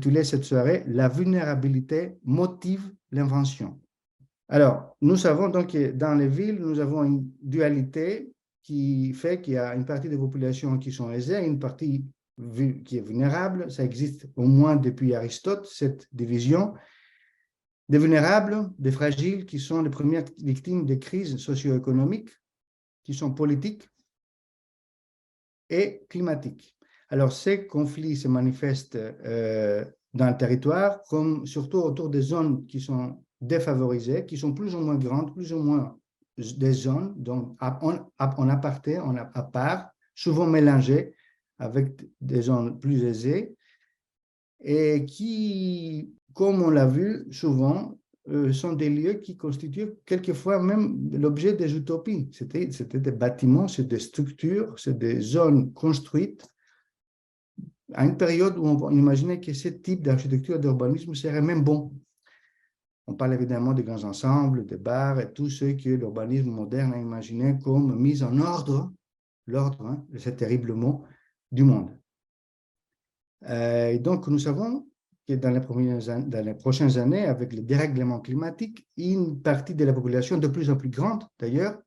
intitulé cette soirée « La vulnérabilité motive l'invention ». Alors, nous savons donc que dans les villes, nous avons une dualité qui fait qu'il y a une partie des populations qui sont aisées et une partie qui est vulnérable. Ça existe au moins depuis Aristote, cette division. Des vulnérables, des fragiles, qui sont les premières victimes des crises socio-économiques, qui sont politiques et climatiques. Alors, ces conflits se manifestent dans le territoire, comme surtout autour des zones qui sont défavorisées, qui sont plus ou moins grandes, plus ou moins des zones donc en aparté, à part, souvent mélangées avec des zones plus aisées, et qui, comme on l'a vu souvent, sont des lieux qui constituent quelquefois même l'objet des utopies. C'était des bâtiments, c'est des structures, c'est des zones construites à une période où on imaginait que ce type d'architecture et d'urbanisme serait même bon. On parle évidemment des grands ensembles, des bars et tout ce que l'urbanisme moderne a imaginé comme mise en ordre, l'ordre, hein, c'est terrible mot, du monde. Et donc, nous savons que dans les prochaines années, avec le dérèglement climatique, une partie de la population, de plus en plus grande d'ailleurs,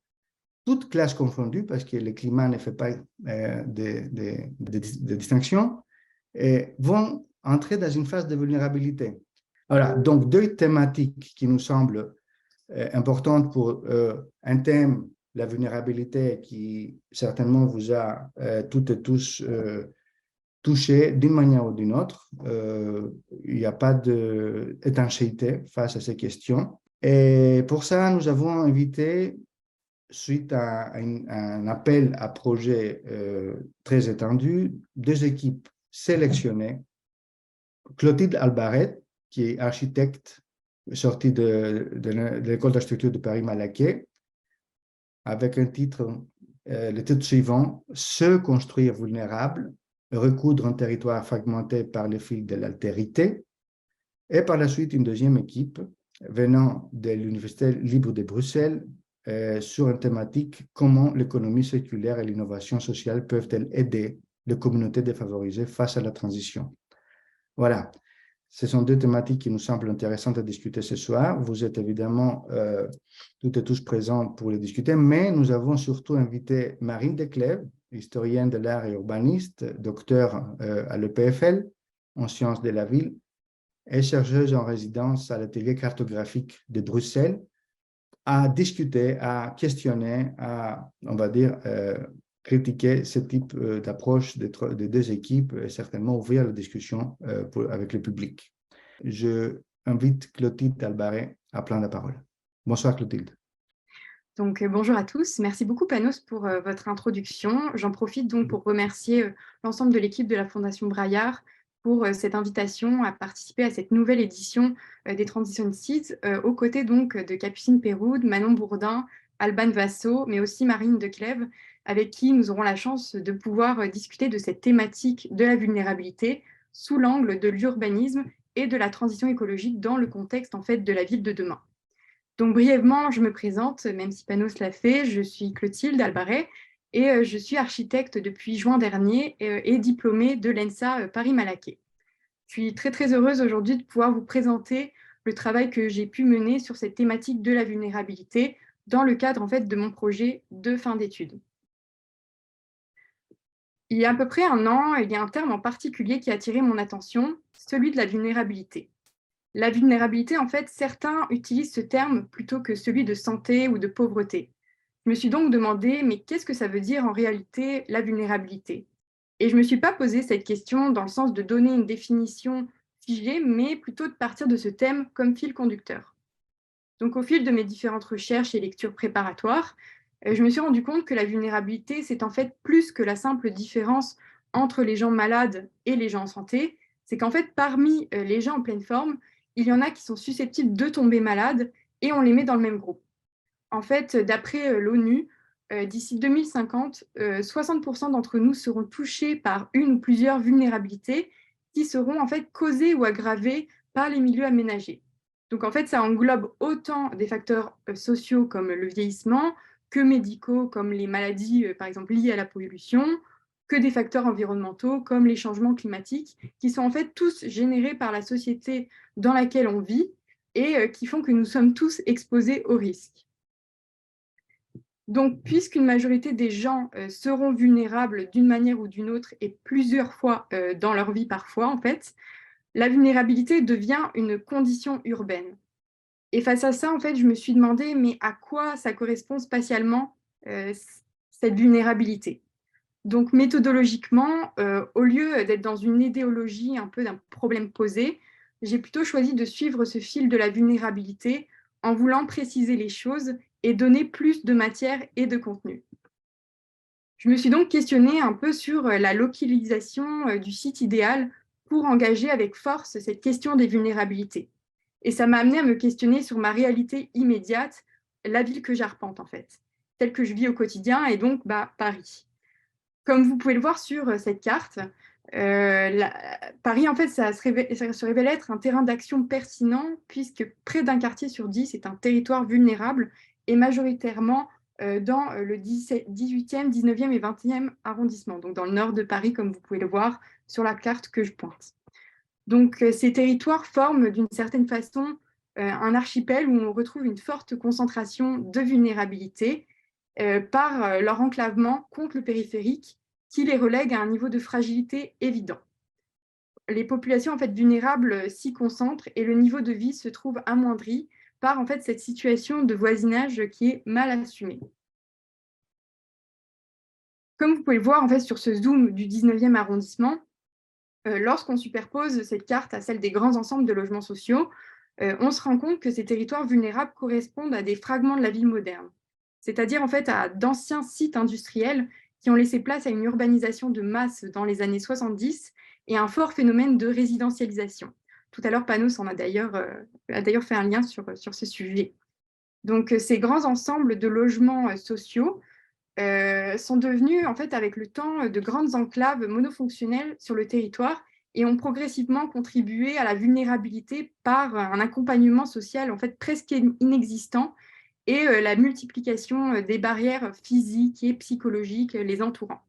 toutes classes confondues, parce que le climat ne fait pas de distinction, vont entrer dans une phase de vulnérabilité. Voilà, donc deux thématiques qui nous semblent importantes pour un thème, la vulnérabilité, qui certainement vous a toutes et tous touché d'une manière ou d'une autre. Il n'y a pas d'étanchéité face à ces questions. Et pour ça, nous avons invité, suite à un appel à projet très étendu, deux équipes sélectionnées. Clotilde Albaret, qui est architecte sortie de l'école d'architecture de Paris-Malaquais, avec le titre suivant, « Se construire vulnérable, recoudre un territoire fragmenté par les fils de l'altérité ». Et par la suite, une deuxième équipe venant de l'Université libre de Bruxelles sur une thématique « Comment l'économie circulaire et l'innovation sociale peuvent-elles aider les communautés défavorisées face à la transition ». Voilà, ce sont deux thématiques qui nous semblent intéressantes à discuter ce soir. Vous êtes évidemment toutes et tous présents pour les discuter, mais nous avons surtout invité Marine Declèves, historienne de l'art et urbaniste, docteure à l'EPFL en sciences de la ville et chercheuse en résidence à l'atelier cartographique de Bruxelles, à discuter, à questionner, à, on va dire, critiquer ce type d'approche des deux équipes et certainement ouvrir la discussion avec le public. Je invite Clotilde Albaret à prendre la parole. Bonsoir Clotilde. Donc, bonjour à tous. Merci beaucoup Panos pour votre introduction. J'en profite donc pour remercier l'ensemble de l'équipe de la Fondation Braillard pour cette invitation à participer à cette nouvelle édition des Transition Seeds, aux côtés donc de Capucine Péroud, Manon Bourdin, Alban Vassot, mais aussi Marine Declèves, avec qui nous aurons la chance de pouvoir discuter de cette thématique de la vulnérabilité sous l'angle de l'urbanisme et de la transition écologique dans le contexte en fait de la ville de demain. Donc brièvement, je me présente, même si Panos l'a fait, je suis Clotilde Albaret et je suis architecte depuis juin dernier et diplômée de l'ENSA Paris-Malaquais. Je suis très très heureuse aujourd'hui de pouvoir vous présenter le travail que j'ai pu mener sur cette thématique de la vulnérabilité dans le cadre en fait de mon projet de fin d'études. Il y a à peu près un an, il y a un terme en particulier qui a attiré mon attention, celui de la vulnérabilité. La vulnérabilité, en fait, certains utilisent ce terme plutôt que celui de santé ou de pauvreté. Je me suis donc demandé, mais qu'est-ce que ça veut dire en réalité la vulnérabilité? Et je ne me suis pas posé cette question dans le sens de donner une définition figée, mais plutôt de partir de ce thème comme fil conducteur. Donc au fil de mes différentes recherches et lectures préparatoires, je me suis rendu compte que la vulnérabilité, c'est en fait plus que la simple différence entre les gens malades et les gens en santé. C'est qu'en fait, parmi les gens en pleine forme, il y en a qui sont susceptibles de tomber malades et on les met dans le même groupe. En fait, d'après l'ONU, d'ici 2050, 60% d'entre nous seront touchés par une ou plusieurs vulnérabilités qui seront en fait causées ou aggravées par les milieux aménagés. Donc en fait, ça englobe autant des facteurs sociaux comme le vieillissement que médicaux comme les maladies, par exemple, liées à la pollution, que des facteurs environnementaux comme les changements climatiques, qui sont en fait tous générés par la société dans laquelle on vit et qui font que nous sommes tous exposés aux risques. Donc, puisqu'une majorité des gens seront vulnérables d'une manière ou d'une autre et plusieurs fois dans leur vie parfois, en fait, la vulnérabilité devient une condition urbaine. Et face à ça, en fait, je me suis demandé, mais à quoi ça correspond spatialement, cette vulnérabilité? Donc, méthodologiquement, au lieu d'être dans une idéologie un peu d'un problème posé, j'ai plutôt choisi de suivre ce fil de la vulnérabilité en voulant préciser les choses et donner plus de matière et de contenu. Je me suis donc questionnée un peu sur la localisation du site idéal pour engager avec force cette question des vulnérabilités. Et ça m'a amené à me questionner sur ma réalité immédiate, la ville que j'arpente en fait, telle que je vis au quotidien, et donc Paris. Comme vous pouvez le voir sur cette carte, Paris, en fait, ça se révèle être un terrain d'action pertinent puisque près d'un quartier sur 10 est un territoire vulnérable et majoritairement dans le 18e, 19e et 20e arrondissement, donc dans le nord de Paris, comme vous pouvez le voir sur la carte que je pointe. Donc, ces territoires forment d'une certaine façon un archipel où on retrouve une forte concentration de vulnérabilité par leur enclavement contre le périphérique qui les relègue à un niveau de fragilité évident. Les populations en fait, vulnérables s'y concentrent et le niveau de vie se trouve amoindri par en fait, cette situation de voisinage qui est mal assumée. Comme vous pouvez le voir en fait, sur ce zoom du 19e arrondissement, lorsqu'on superpose cette carte à celle des grands ensembles de logements sociaux, on se rend compte que ces territoires vulnérables correspondent à des fragments de la ville moderne, c'est-à-dire en fait à d'anciens sites industriels qui ont laissé place à une urbanisation de masse dans les années 70 et un fort phénomène de résidentialisation. Tout à l'heure, Panos a d'ailleurs fait un lien sur ce sujet. Donc, ces grands ensembles de logements sociaux sont devenus, en fait, avec le temps, de grandes enclaves monofonctionnelles sur le territoire et ont progressivement contribué à la vulnérabilité par un accompagnement social, en fait, presque inexistant et la multiplication des barrières physiques et psychologiques les entourant.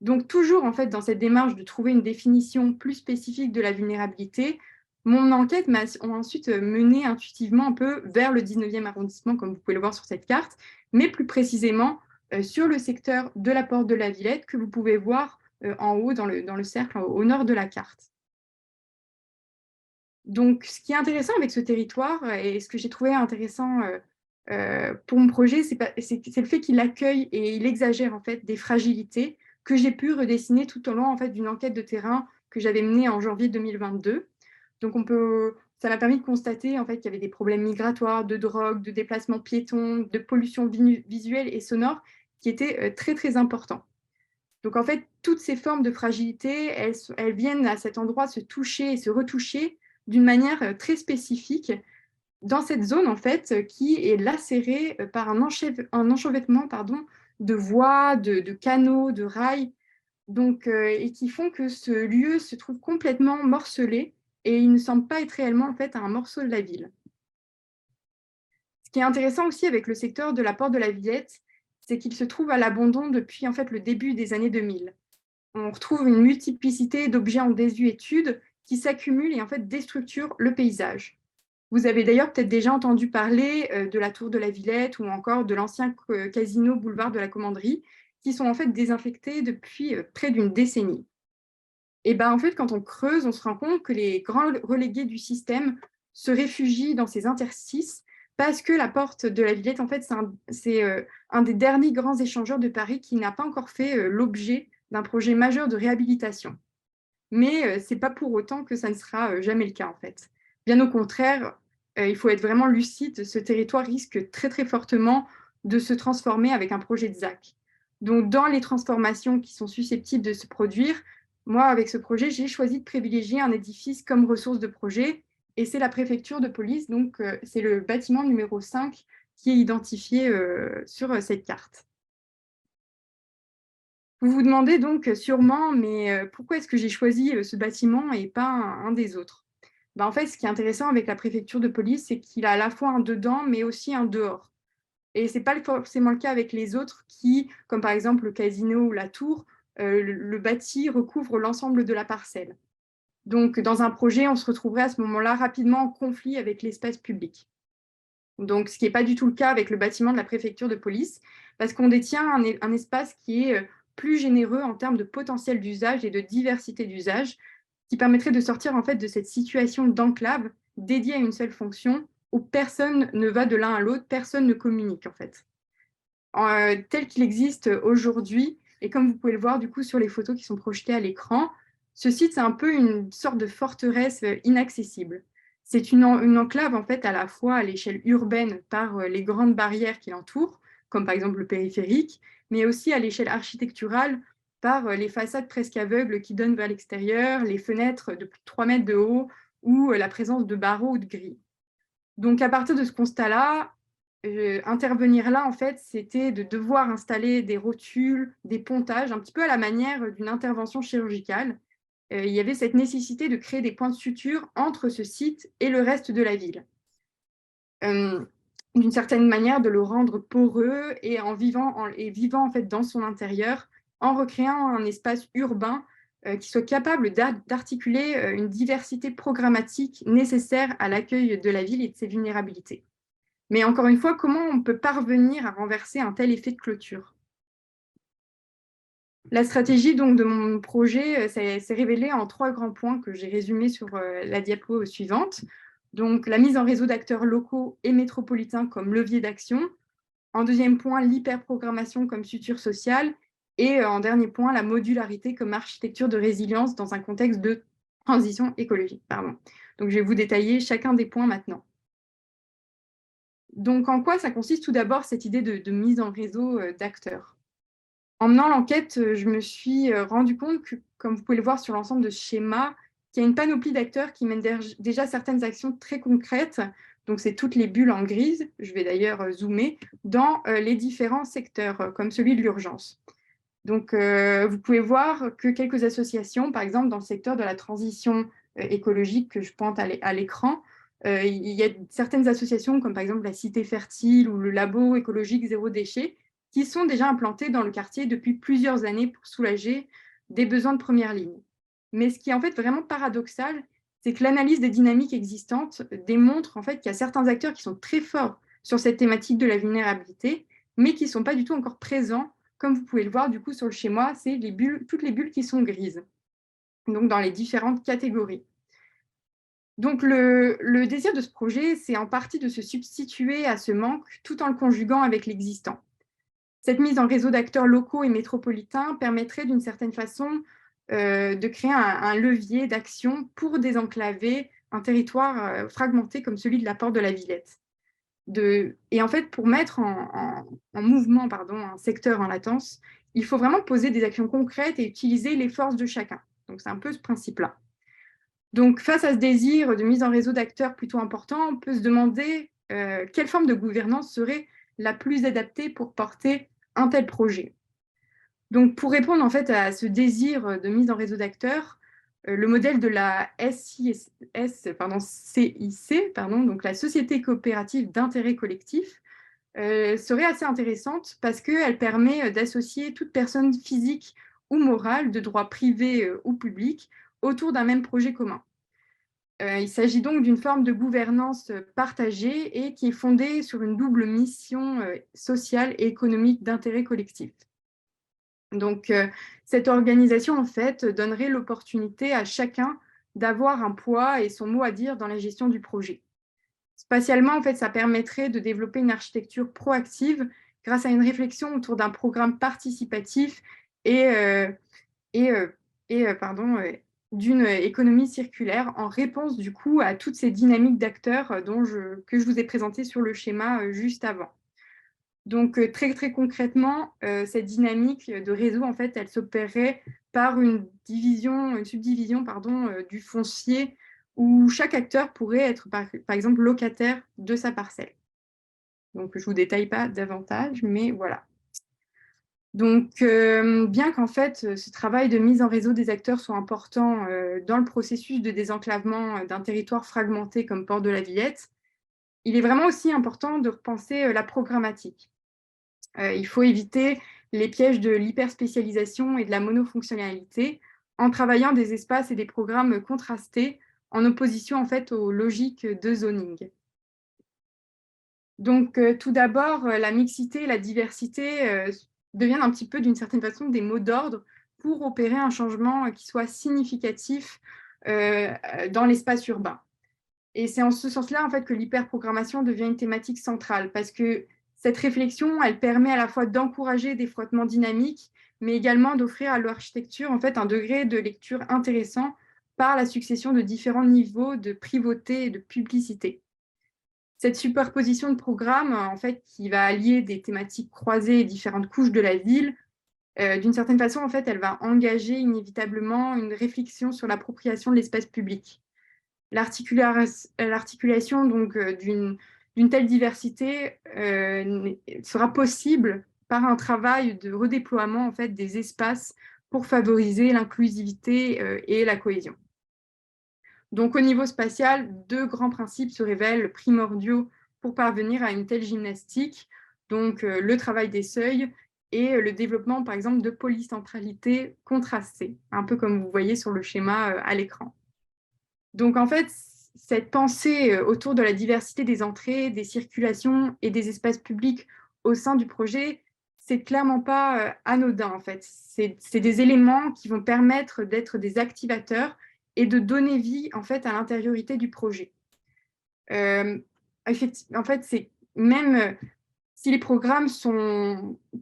Donc, toujours, en fait, dans cette démarche de trouver une définition plus spécifique de la vulnérabilité, mon enquête m'a ensuite mené intuitivement un peu vers le 19e arrondissement, comme vous pouvez le voir sur cette carte, mais plus précisément sur le secteur de la Porte de la Villette que vous pouvez voir en haut dans le cercle au nord de la carte. Donc, ce qui est intéressant avec ce territoire et ce que j'ai trouvé intéressant pour mon projet, c'est le fait qu'il accueille et il exagère en fait des fragilités que j'ai pu redessiner tout au long en fait, d'une enquête de terrain que j'avais menée en janvier 2022. Donc, ça m'a permis de constater en fait, qu'il y avait des problèmes migratoires, de drogue, de déplacements piétons, de pollution visuelle et sonore qui étaient très, très importants. Donc, en fait, toutes ces formes de fragilité, elles viennent à cet endroit se toucher et se retoucher d'une manière très spécifique dans cette zone, en fait, qui est lacérée par un enchevêtrement de voies, de canaux, de rails, donc, et qui font que ce lieu se trouve complètement morcelé et il ne semble pas être réellement en fait, un morceau de la ville. Ce qui est intéressant aussi avec le secteur de la Porte de la Villette, c'est qu'il se trouve à l'abandon depuis en fait, le début des années 2000. On retrouve une multiplicité d'objets en désuétude qui s'accumulent et en fait déstructurent le paysage. Vous avez d'ailleurs peut-être déjà entendu parler de la Tour de la Villette ou encore de l'ancien casino boulevard de la Commanderie, qui sont en fait désinfectés depuis près d'une décennie. Et ben en fait, quand on creuse, on se rend compte que les grands relégués du système se réfugient dans ces interstices parce que la Porte de la Villette, en fait, c'est un des derniers grands échangeurs de Paris qui n'a pas encore fait l'objet d'un projet majeur de réhabilitation. Mais ce n'est pas pour autant que ça ne sera jamais le cas, en fait. Bien au contraire, il faut être vraiment lucide, ce territoire risque très très fortement de se transformer avec un projet de ZAC. Donc, dans les transformations qui sont susceptibles de se produire, moi, avec ce projet, j'ai choisi de privilégier un édifice comme ressource de projet, et c'est la préfecture de police, donc c'est le bâtiment numéro 5 qui est identifié sur cette carte. Vous vous demandez donc sûrement, mais pourquoi est-ce que j'ai choisi ce bâtiment et pas un des autres? Ben, en fait, ce qui est intéressant avec la préfecture de police, c'est qu'il a à la fois un dedans, mais aussi un dehors. Et ce n'est pas forcément le cas avec les autres qui, comme par exemple le casino ou la tour, le bâti recouvre l'ensemble de la parcelle. Donc, dans un projet, on se retrouverait à ce moment-là rapidement en conflit avec l'espace public. Donc, ce qui n'est pas du tout le cas avec le bâtiment de la préfecture de police, parce qu'on détient un espace qui est plus généreux en termes de potentiel d'usage et de diversité d'usage, qui permettrait de sortir en fait de cette situation d'enclave dédiée à une seule fonction, où personne ne va de l'un à l'autre, personne ne communique en fait. Tel qu'il existe aujourd'hui, et comme vous pouvez le voir du coup sur les photos qui sont projetées à l'écran, ce site, c'est un peu une sorte de forteresse inaccessible. C'est une enclave en fait à la fois à l'échelle urbaine par les grandes barrières qui l'entourent, comme par exemple le périphérique, mais aussi à l'échelle architecturale par les façades presque aveugles qui donnent vers l'extérieur, les fenêtres de plus de 3 mètres de haut ou la présence de barreaux ou de grilles. Donc à partir de ce constat-là, intervenir là, en fait, c'était de devoir installer des rotules, des pontages, un petit peu à la manière d'une intervention chirurgicale. Il y avait cette nécessité de créer des points de suture entre ce site et le reste de la ville. D'une certaine manière, de le rendre poreux et vivant en fait dans son intérieur, en recréant un espace urbain qui soit capable d'articuler une diversité programmatique nécessaire à l'accueil de la ville et de ses vulnérabilités. Mais encore une fois, comment on peut parvenir à renverser un tel effet de clôture? La stratégie donc, de mon projet s'est révélée en 3 grands points que j'ai résumés sur la diapo suivante. Donc, la mise en réseau d'acteurs locaux et métropolitains comme levier d'action. En deuxième point, l'hyperprogrammation comme suture sociale. Et en dernier point, la modularité comme architecture de résilience dans un contexte de transition écologique. Pardon. Donc, je vais vous détailler chacun des points maintenant. Donc, en quoi ça consiste tout d'abord cette idée de mise en réseau d'acteurs? En menant l'enquête, je me suis rendu compte que, comme vous pouvez le voir sur l'ensemble de ce schéma, qu'il y a une panoplie d'acteurs qui mènent déjà certaines actions très concrètes. Donc, c'est toutes les bulles en grise, je vais d'ailleurs zoomer, dans les différents secteurs, comme celui de l'urgence. Donc, vous pouvez voir que quelques associations, par exemple dans le secteur de la transition écologique que je pointe à l'écran, il y a certaines associations comme par exemple la Cité Fertile ou le Labo écologique zéro déchet qui sont déjà implantées dans le quartier depuis plusieurs années pour soulager des besoins de première ligne. Mais ce qui est en fait vraiment paradoxal, c'est que l'analyse des dynamiques existantes démontre en fait qu'il y a certains acteurs qui sont très forts sur cette thématique de la vulnérabilité, mais qui ne sont pas du tout encore présents. Comme vous pouvez le voir du coup sur le schéma, c'est toutes les bulles qui sont grises, donc dans les différentes catégories. Donc le désir de ce projet, c'est en partie de se substituer à ce manque tout en le conjuguant avec l'existant. Cette mise en réseau d'acteurs locaux et métropolitains permettrait d'une certaine façon de créer un levier d'action pour désenclaver un territoire fragmenté comme celui de la Porte de la Villette. Et en fait, pour mettre en mouvement un secteur en latence, il faut vraiment poser des actions concrètes et utiliser les forces de chacun. Donc, c'est un peu ce principe-là. Donc, face à ce désir de mise en réseau d'acteurs plutôt important, on peut se demander quelle forme de gouvernance serait la plus adaptée pour porter un tel projet. Donc, pour répondre en fait à ce désir de mise en réseau d'acteurs, le modèle de la CIC, donc la Société coopérative d'intérêt collectif, serait assez intéressante parce qu'elle permet d'associer toute personne physique ou morale, de droit privé ou public, autour d'un même projet commun. Il s'agit donc d'une forme de gouvernance partagée et qui est fondée sur une double mission sociale et économique d'intérêt collectif. Donc, cette organisation, en fait, donnerait l'opportunité à chacun d'avoir un poids et son mot à dire dans la gestion du projet. Spatialement, en fait, ça permettrait de développer une architecture proactive grâce à une réflexion autour d'un programme participatif et d'une économie circulaire en réponse, du coup, à toutes ces dynamiques d'acteurs que je vous ai présentées sur le schéma juste avant. Donc, très, très concrètement, cette dynamique de réseau, en fait, elle s'opérerait par une subdivision du foncier où chaque acteur pourrait être, par exemple, locataire de sa parcelle. Donc, je ne vous détaille pas davantage, mais voilà. Donc, bien qu'en fait, ce travail de mise en réseau des acteurs soit important dans le processus de désenclavement d'un territoire fragmenté comme Porte de la Villette, il est vraiment aussi important de repenser la programmatique. Il faut éviter les pièges de l'hyperspécialisation et de la monofonctionnalité en travaillant des espaces et des programmes contrastés en opposition en fait aux logiques de zoning. Donc tout d'abord, la mixité et la diversité deviennent un petit peu d'une certaine façon des mots d'ordre pour opérer un changement qui soit significatif dans l'espace urbain. Et c'est en ce sens-là en fait, que l'hyperprogrammation devient une thématique centrale, parce que cette réflexion, elle permet à la fois d'encourager des frottements dynamiques, mais également d'offrir à l'architecture en fait, un degré de lecture intéressant par la succession de différents niveaux de privauté et de publicité. Cette superposition de programmes, en fait, qui va allier des thématiques croisées et différentes couches de la ville, d'une certaine façon, en fait, elle va engager inévitablement une réflexion sur l'appropriation de l'espace public. L'articulation donc d'une telle diversité sera possible par un travail de redéploiement en fait, des espaces pour favoriser l'inclusivité et la cohésion. Donc au niveau spatial, deux grands principes se révèlent primordiaux pour parvenir à une telle gymnastique, donc le travail des seuils et le développement par exemple de polycentralité contrastée, un peu comme vous voyez sur le schéma à l'écran. Donc en fait, cette pensée autour de la diversité des entrées, des circulations et des espaces publics au sein du projet, c'est clairement pas anodin en fait. C'est des éléments qui vont permettre d'être des activateurs et de donner vie en fait à l'intériorité du projet. En fait, c'est même si les programmes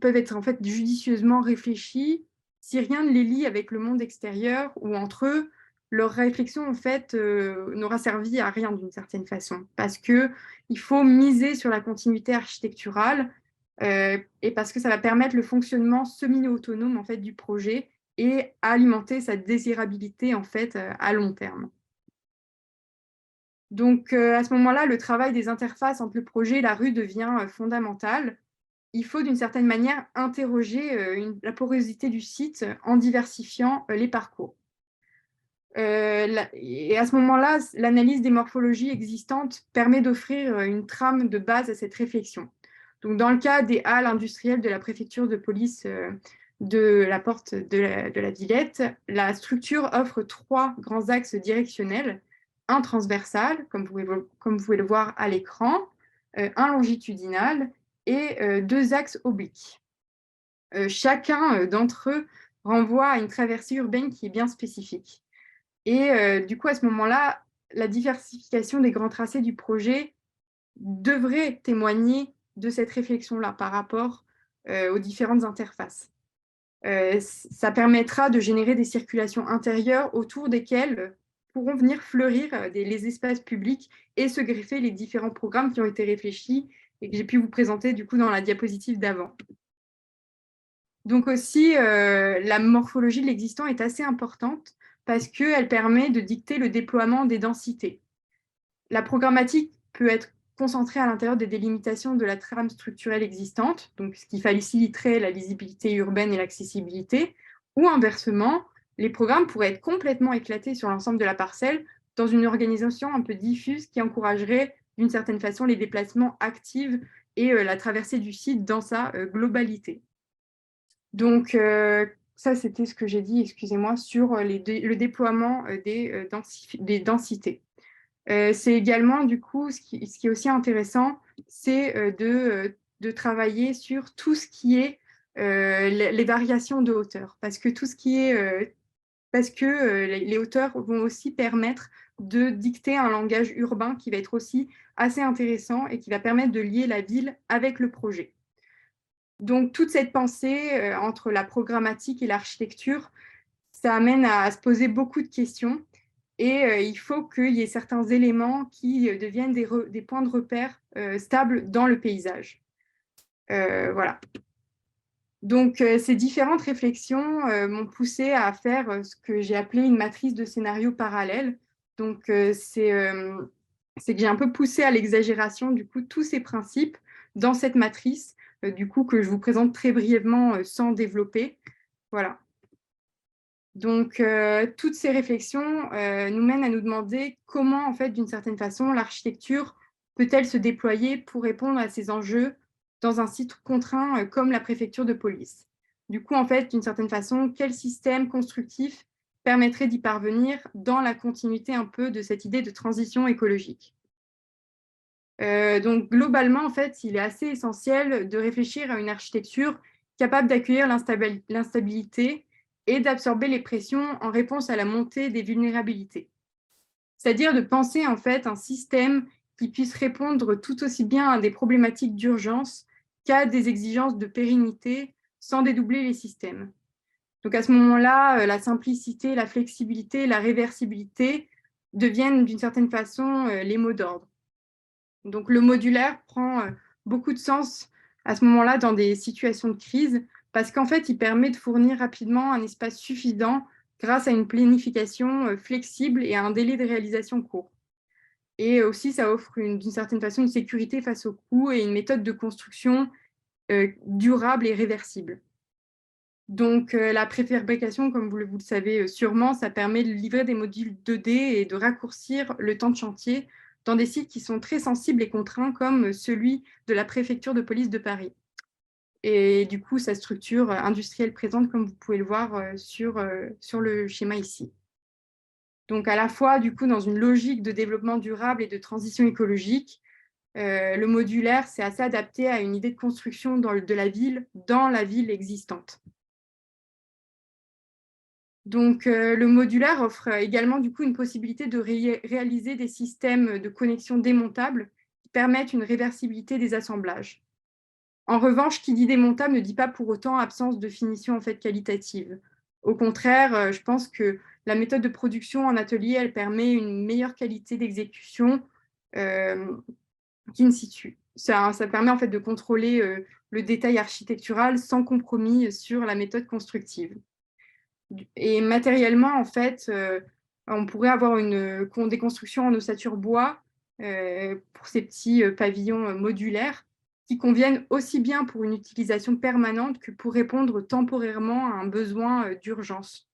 peuvent être en fait judicieusement réfléchis, si rien ne les lie avec le monde extérieur ou entre eux, leur réflexion en fait n'aura servi à rien d'une certaine façon, parce que il faut miser sur la continuité architecturale et parce que ça va permettre le fonctionnement semi-autonome en fait du projet et alimenter sa désirabilité en fait à long terme. Donc à ce moment-là, le travail des interfaces entre le projet et la rue devient fondamental. Il faut d'une certaine manière interroger la porosité du site en diversifiant les parcours. Et à ce moment-là, l'analyse des morphologies existantes permet d'offrir une trame de base à cette réflexion. Donc, dans le cas des halles industrielles de la préfecture de police de la porte de la Villette, la structure offre trois grands axes directionnels, un transversal, comme vous pouvez le voir à l'écran, un longitudinal et deux axes obliques. Chacun d'entre eux renvoie à une traversée urbaine qui est bien spécifique. Et du coup, à ce moment-là, la diversification des grands tracés du projet devrait témoigner de cette réflexion-là par rapport aux différentes interfaces. Ça permettra de générer des circulations intérieures autour desquelles pourront venir fleurir les espaces publics et se greffer les différents programmes qui ont été réfléchis et que j'ai pu vous présenter du coup dans la diapositive d'avant. Donc aussi, la morphologie de l'existant est assez importante parce qu'elle permet de dicter le déploiement des densités. La programmatique peut être concentrée à l'intérieur des délimitations de la trame structurelle existante, donc ce qui faciliterait la lisibilité urbaine et l'accessibilité, ou inversement, les programmes pourraient être complètement éclatés sur l'ensemble de la parcelle dans une organisation un peu diffuse qui encouragerait d'une certaine façon les déplacements actifs et la traversée du site dans sa globalité. Donc, ça, c'était ce que j'ai dit, excusez-moi, sur le déploiement des densités. C'est également, du coup, ce qui est aussi intéressant, c'est de travailler sur tout ce qui est les variations de hauteur, parce que les hauteurs vont aussi permettre de dicter un langage urbain qui va être aussi assez intéressant et qui va permettre de lier la ville avec le projet. Donc, toute cette pensée entre la programmatique et l'architecture, ça amène à se poser beaucoup de questions et il faut qu'il y ait certains éléments qui deviennent des points de repère stables dans le paysage. Voilà. Donc, ces différentes réflexions m'ont poussé à faire ce que j'ai appelé une matrice de scénarios parallèles. Donc, c'est que j'ai un peu poussé à l'exagération, du coup, tous ces principes dans cette matrice, du coup, que je vous présente très brièvement sans développer. Voilà. Donc, toutes ces réflexions nous mènent à nous demander comment, en fait, d'une certaine façon, l'architecture peut-elle se déployer pour répondre à ces enjeux dans un site contraint comme la préfecture de police. Du coup, en fait, d'une certaine façon, quel système constructif permettrait d'y parvenir dans la continuité un peu de cette idée de transition écologique. Donc, globalement, en fait, il est assez essentiel de réfléchir à une architecture capable d'accueillir l'instabilité et d'absorber les pressions en réponse à la montée des vulnérabilités. C'est-à-dire de penser, en fait, un système qui puisse répondre tout aussi bien à des problématiques d'urgence qu'à des exigences de pérennité sans dédoubler les systèmes. Donc, à ce moment-là, la simplicité, la flexibilité, la réversibilité deviennent d'une certaine façon les mots d'ordre. Donc, le modulaire prend beaucoup de sens à ce moment-là dans des situations de crise parce qu'en fait, il permet de fournir rapidement un espace suffisant grâce à une planification flexible et à un délai de réalisation court. Et aussi, ça offre d'une certaine façon une sécurité face aux coûts et une méthode de construction durable et réversible. Donc, la préfabrication, comme vous le savez sûrement, ça permet de livrer des modules 2D et de raccourcir le temps de chantier dans des sites qui sont très sensibles et contraints, comme celui de la préfecture de police de Paris. Et du coup, sa structure industrielle présente, comme vous pouvez le voir sur le schéma ici. Donc, à la fois, du coup, dans une logique de développement durable et de transition écologique, le modulaire, c'est assez adapté à une idée de construction de la ville dans la ville existante. Donc, le modulaire offre également du coup une possibilité de réaliser des systèmes de connexion démontables qui permettent une réversibilité des assemblages. En revanche, qui dit démontable ne dit pas pour autant absence de finition en fait qualitative. Au contraire, je pense que la méthode de production en atelier, elle permet une meilleure qualité d'exécution qu'in situ. Ça permet en fait de contrôler le détail architectural sans compromis sur la méthode constructive. Et matériellement, en fait, on pourrait avoir des constructions en ossature bois pour ces petits pavillons modulaires qui conviennent aussi bien pour une utilisation permanente que pour répondre temporairement à un besoin d'urgence.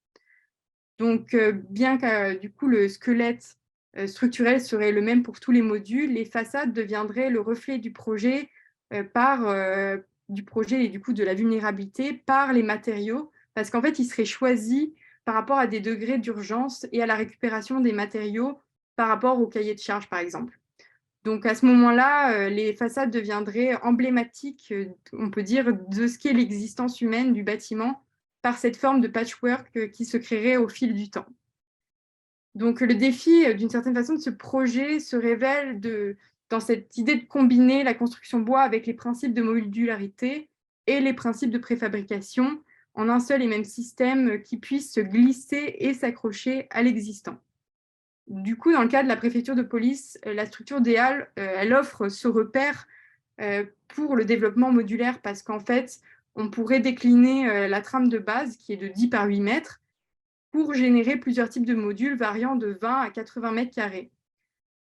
Donc, bien que du coup, le squelette structurel serait le même pour tous les modules, les façades deviendraient le reflet du projet du projet et du coup de la vulnérabilité par les matériaux, parce qu'en fait, il serait choisi par rapport à des degrés d'urgence et à la récupération des matériaux par rapport au cahier de charge, par exemple. Donc, à ce moment-là, les façades deviendraient emblématiques, on peut dire, de ce qu'est l'existence humaine du bâtiment par cette forme de patchwork qui se créerait au fil du temps. Donc, le défi, d'une certaine façon, de ce projet se révèle dans cette idée de combiner la construction bois avec les principes de modularité et les principes de préfabrication en un seul et même système qui puisse se glisser et s'accrocher à l'existant. Du coup, dans le cas de la préfecture de police, la structure des halles, elle offre ce repère pour le développement modulaire parce qu'en fait, on pourrait décliner la trame de base qui est de 10 par 8 mètres pour générer plusieurs types de modules variant de 20 à 80 mètres carrés.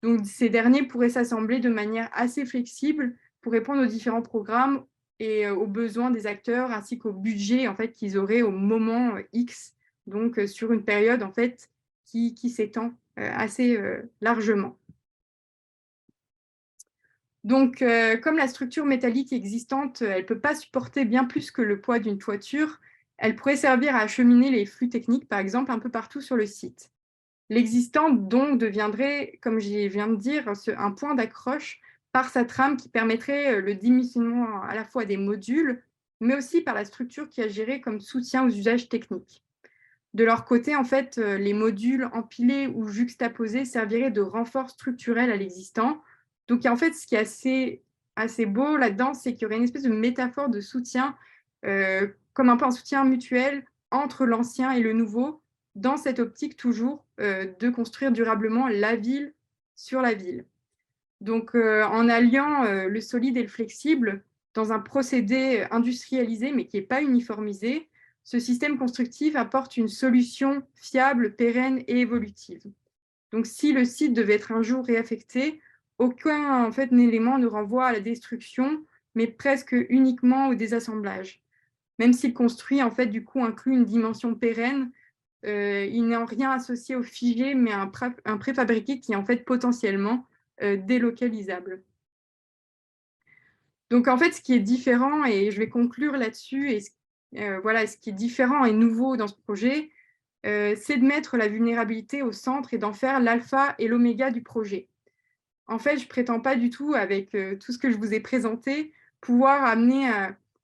Donc, ces derniers pourraient s'assembler de manière assez flexible pour répondre aux différents programmes et aux besoins des acteurs ainsi qu'au budget en fait, qu'ils auraient au moment X, donc sur une période en fait, qui s'étend assez largement. Donc, comme la structure métallique existante, elle ne peut pas supporter bien plus que le poids d'une toiture, elle pourrait servir à acheminer les flux techniques, par exemple, un peu partout sur le site. L'existant, donc, deviendrait, comme je viens de dire, un point d'accroche par sa trame qui permettrait le dimensionnement à la fois des modules, mais aussi par la structure qui agirait comme soutien aux usages techniques. De leur côté, en fait, les modules empilés ou juxtaposés serviraient de renfort structurel à l'existant. Donc, en fait, ce qui est assez beau là-dedans, c'est qu'il y aurait une espèce de métaphore de soutien, comme un peu un soutien mutuel entre l'ancien et le nouveau, dans cette optique toujours de construire durablement la ville sur la ville. Donc, en alliant le solide et le flexible dans un procédé industrialisé, mais qui n'est pas uniformisé, ce système constructif apporte une solution fiable, pérenne et évolutive. Donc, si le site devait être un jour réaffecté, aucun en fait, élément ne renvoie à la destruction, mais presque uniquement au désassemblage. Même si le construit, en fait, du coup, inclut une dimension pérenne, il n'est en rien associé au figé, mais à un préfabriqué qui est en fait potentiellement délocalisable. Donc, en fait, ce qui est différent, et je vais conclure là-dessus, et voilà, ce qui est différent et nouveau dans ce projet, c'est de mettre la vulnérabilité au centre et d'en faire l'alpha et l'oméga du projet. En fait, je ne prétends pas du tout, avec tout ce que je vous ai présenté, pouvoir amener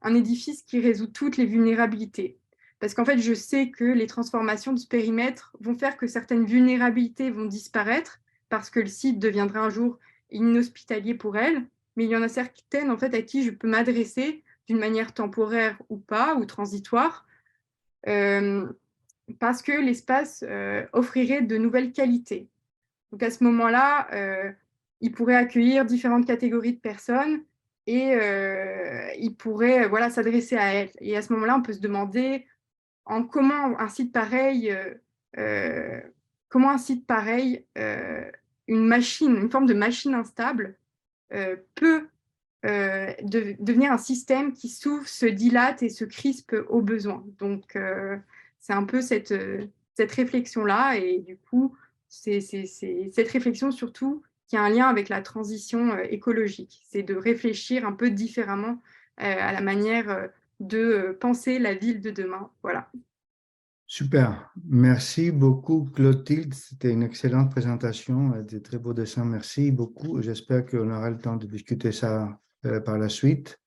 un édifice qui résout toutes les vulnérabilités. Parce qu'en fait, je sais que les transformations de ce périmètre vont faire que certaines vulnérabilités vont disparaître parce que le site deviendra un jour inhospitalier pour elles. Mais il y en a certaines en fait, à qui je peux m'adresser d'une manière temporaire ou pas, ou transitoire, euh, parce que l'espace offrirait de nouvelles qualités. Donc à ce moment-là, il pourrait accueillir différentes catégories de personnes et il pourrait voilà, s'adresser à elles. Et à ce moment-là, on peut se demander comment un site pareil, comment un site pareil, une forme de machine instable, peut devenir un système qui s'ouvre, se dilate et se crispe au besoin. Donc, c'est un peu cette réflexion-là. Et du coup, c'est cette réflexion surtout qui a un lien avec la transition écologique. C'est de réfléchir un peu différemment à la manière de penser la ville de demain. Voilà. Super. Merci beaucoup, Clotilde. C'était une excellente présentation, des très beaux dessins. Merci beaucoup. J'espère qu'on aura le temps de discuter ça par la suite.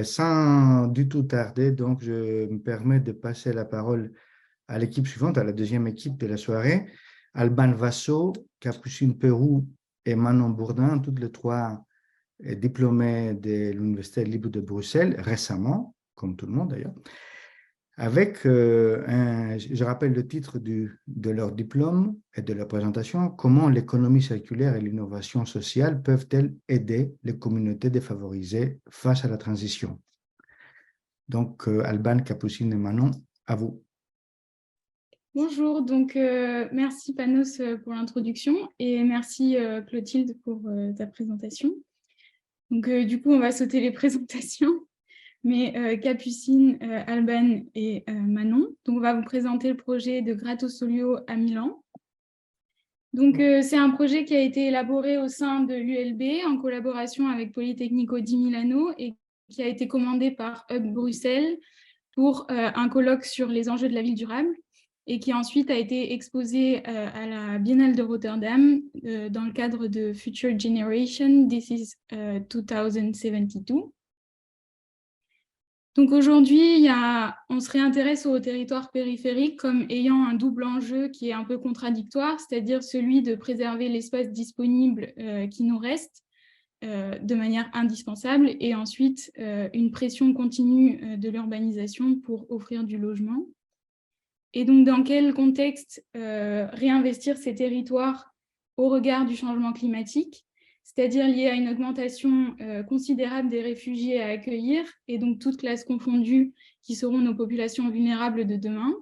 Sans du tout tarder, donc, je me permets de passer la parole à l'équipe suivante, à la deuxième équipe de la soirée. Alban Vasso, Capucine Pérou et Manon Bourdin, toutes les trois diplômées de l'Université libre de Bruxelles récemment, comme tout le monde d'ailleurs, avec, je rappelle le titre de leur diplôme et de leur présentation, comment l'économie circulaire et l'innovation sociale peuvent-elles aider les communautés défavorisées face à la transition. Donc, Alban, Capucine et Manon, à vous. Bonjour, donc merci Panos pour l'introduction et merci Clotilde pour ta présentation. Donc du coup, on va sauter les présentations, mais Capucine, Alban et Manon. Donc on va vous présenter le projet de Gratosolio à Milan. Donc c'est un projet qui a été élaboré au sein de l'ULB en collaboration avec Politecnico di Milano et qui a été commandé par Hub Bruxelles pour un colloque sur les enjeux de la ville durable, et qui ensuite a été exposé à la Biennale de Rotterdam dans le cadre de Future Generation, This is 2072. Donc aujourd'hui, on se réintéresse au territoire périphérique comme ayant un double enjeu qui est un peu contradictoire, c'est-à-dire celui de préserver l'espace disponible qui nous reste de manière indispensable, et ensuite une pression continue de l'urbanisation pour offrir du logement. Et donc, dans quel contexte réinvestir ces territoires au regard du changement climatique, c'est-à-dire lié à une augmentation considérable des réfugiés à accueillir, et donc toutes classes confondues qui seront nos populations vulnérables de demain.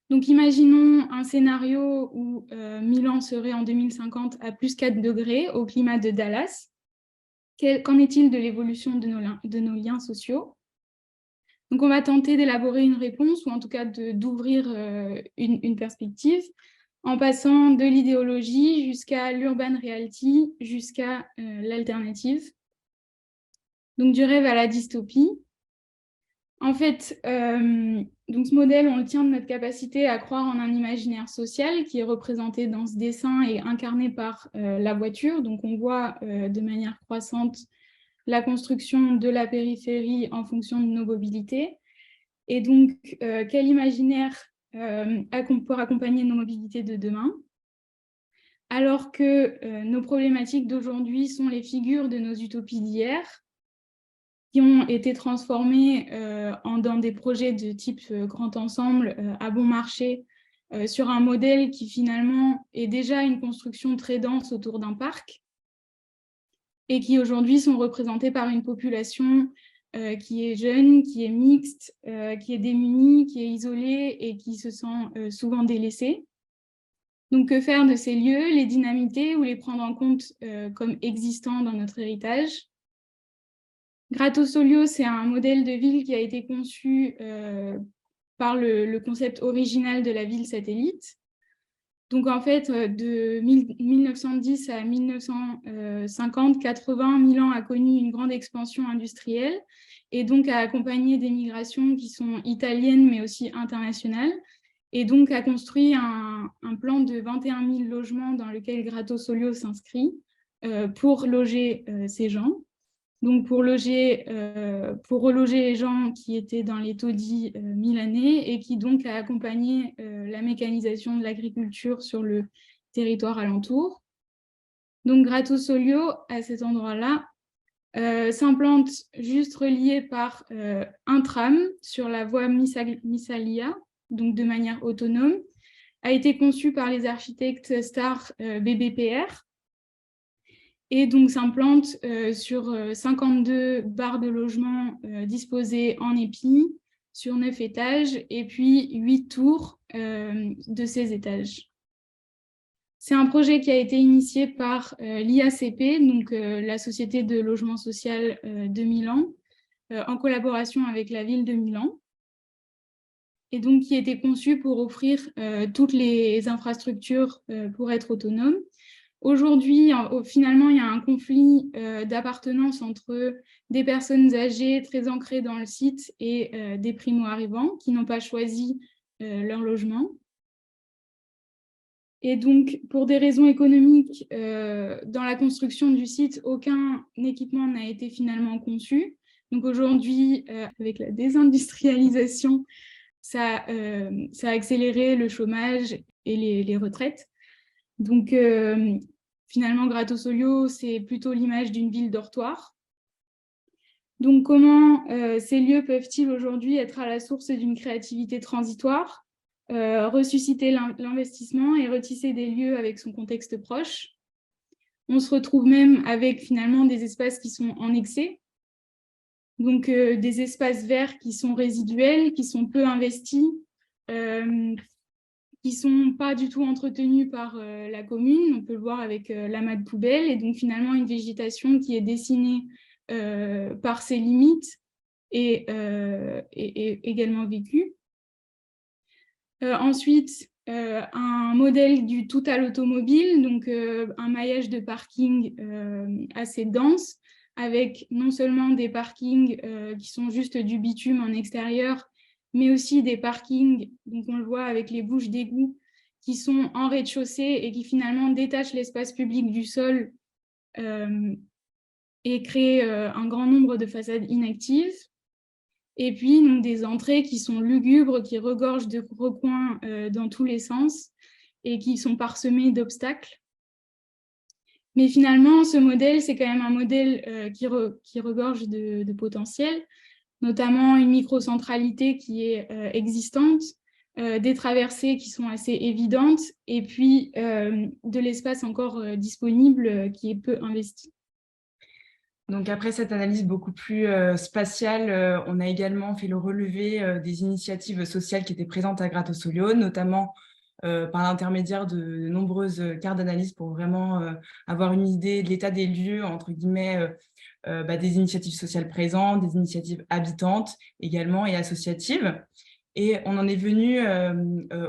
Donc, imaginons un scénario où Milan serait en 2050 à plus 4 degrés au climat de Dallas. Qu'en est-il de l'évolution de nos liens sociaux ? Donc, on va tenter d'élaborer une réponse, ou en tout cas d'ouvrir une perspective, en passant de l'idéologie jusqu'à l'urban reality, jusqu'à l'alternative. Donc, du rêve à la dystopie. En fait, donc ce modèle, on le tient de notre capacité à croire en un imaginaire social qui est représenté dans ce dessin et incarné par la voiture. Donc, on voit de manière croissante la construction de la périphérie en fonction de nos mobilités. Et donc, quel imaginaire pour accompagner nos mobilités de demain, alors que nos problématiques d'aujourd'hui sont les figures de nos utopies d'hier, qui ont été transformées dans des projets de type grand ensemble à bon marché, sur un modèle qui finalement est déjà une construction très dense autour d'un parc, et qui aujourd'hui sont représentés par une population qui est jeune, qui est mixte, qui est démunie, qui est isolée et qui se sent souvent délaissée. Donc, que faire de ces lieux, les dynamiter ou les prendre en compte comme existants dans notre héritage ? Gratosolio, c'est un modèle de ville qui a été conçu par le concept original de la ville satellite. Donc, en fait, de 1910 à 1950, 80, Milan a connu une grande expansion industrielle et donc a accompagné des migrations qui sont italiennes, mais aussi internationales, et donc a construit un plan de 21 000 logements dans lequel Gratosolio s'inscrit pour loger ces gens. Donc pour reloger les gens qui étaient dans les taudis milanais et qui donc a accompagné la mécanisation de l'agriculture sur le territoire alentour. Donc Gratosolio, à cet endroit-là, s'implante juste relié par un tram sur la voie Missalia, donc de manière autonome, a été conçu par les architectes Star BBPR, et donc s'implante sur 52 barres de logement disposées en épis sur 9 étages et puis 8 tours de ces étages. C'est un projet qui a été initié par l'IACP, donc la Société de logement social de Milan, en collaboration avec la ville de Milan, et donc qui a été conçu pour offrir toutes les infrastructures pour être autonome. Aujourd'hui, finalement, il y a un conflit d'appartenance entre des personnes âgées très ancrées dans le site et des primo-arrivants qui n'ont pas choisi leur logement. Et donc, pour des raisons économiques, dans la construction du site, aucun équipement n'a été finalement conçu. Donc aujourd'hui, avec la désindustrialisation, ça a accéléré le chômage et les retraites. Donc, finalement, Gratosolio, c'est plutôt l'image d'une ville dortoir. Donc, comment ces lieux peuvent-ils aujourd'hui être à la source d'une créativité transitoire, ressusciter l'investissement et retisser des lieux avec son contexte proche? On se retrouve même avec finalement des espaces qui sont en excès, donc des espaces verts qui sont résiduels, qui sont peu investis, qui ne sont pas du tout entretenus par la commune. On peut le voir avec l'amas de poubelles, et donc finalement une végétation qui est dessinée par ses limites et également vécue. Ensuite, un modèle du tout à l'automobile, donc un maillage de parking assez dense, avec non seulement des parkings qui sont juste du bitume en extérieur, mais aussi des parkings, donc on le voit avec les bouches d'égout, qui sont en rez-de-chaussée et qui finalement détachent l'espace public du sol et créent un grand nombre de façades inactives. Et puis donc, des entrées qui sont lugubres, qui regorgent de recoins dans tous les sens et qui sont parsemées d'obstacles. Mais finalement, ce modèle, c'est quand même un modèle qui regorge de potentiel, notamment une microcentralité qui est existante, des traversées qui sont assez évidentes, et puis de l'espace encore disponible qui est peu investi. Donc après cette analyse beaucoup plus spatiale, on a également fait le relevé des initiatives sociales qui étaient présentes à Gratosolio, notamment par l'intermédiaire de nombreuses cartes d'analyse pour vraiment avoir une idée de l'état des lieux, entre guillemets, des initiatives sociales présentes, des initiatives habitantes également et associatives. Et on en est venu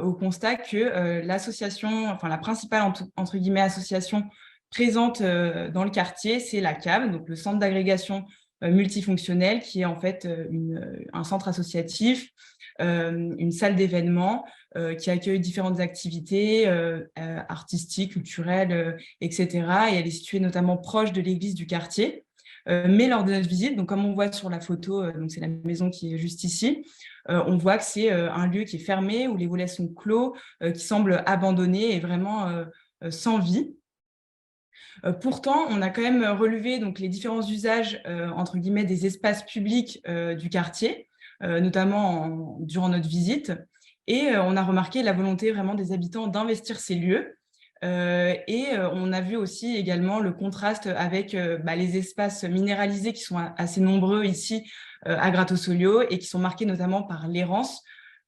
au constat que l'association, enfin la principale entre guillemets association présente dans le quartier, c'est la CAV, donc le centre d'agrégation multifonctionnel, qui est en fait un centre associatif, une salle d'événements qui accueille différentes activités artistiques, culturelles, etc. Et elle est située notamment proche de l'église du quartier. Mais lors de notre visite, donc comme on voit sur la photo, donc c'est la maison qui est juste ici, on voit que c'est un lieu qui est fermé, où les volets sont clos, qui semble abandonné et vraiment sans vie. Pourtant, on a quand même relevé donc, les différents usages entre guillemets, des espaces publics du quartier, notamment durant notre visite. Et on a remarqué la volonté vraiment des habitants d'investir ces lieux. Et on a vu aussi également le contraste avec les espaces minéralisés qui sont assez nombreux ici à Gratosolio et qui sont marqués notamment par l'errance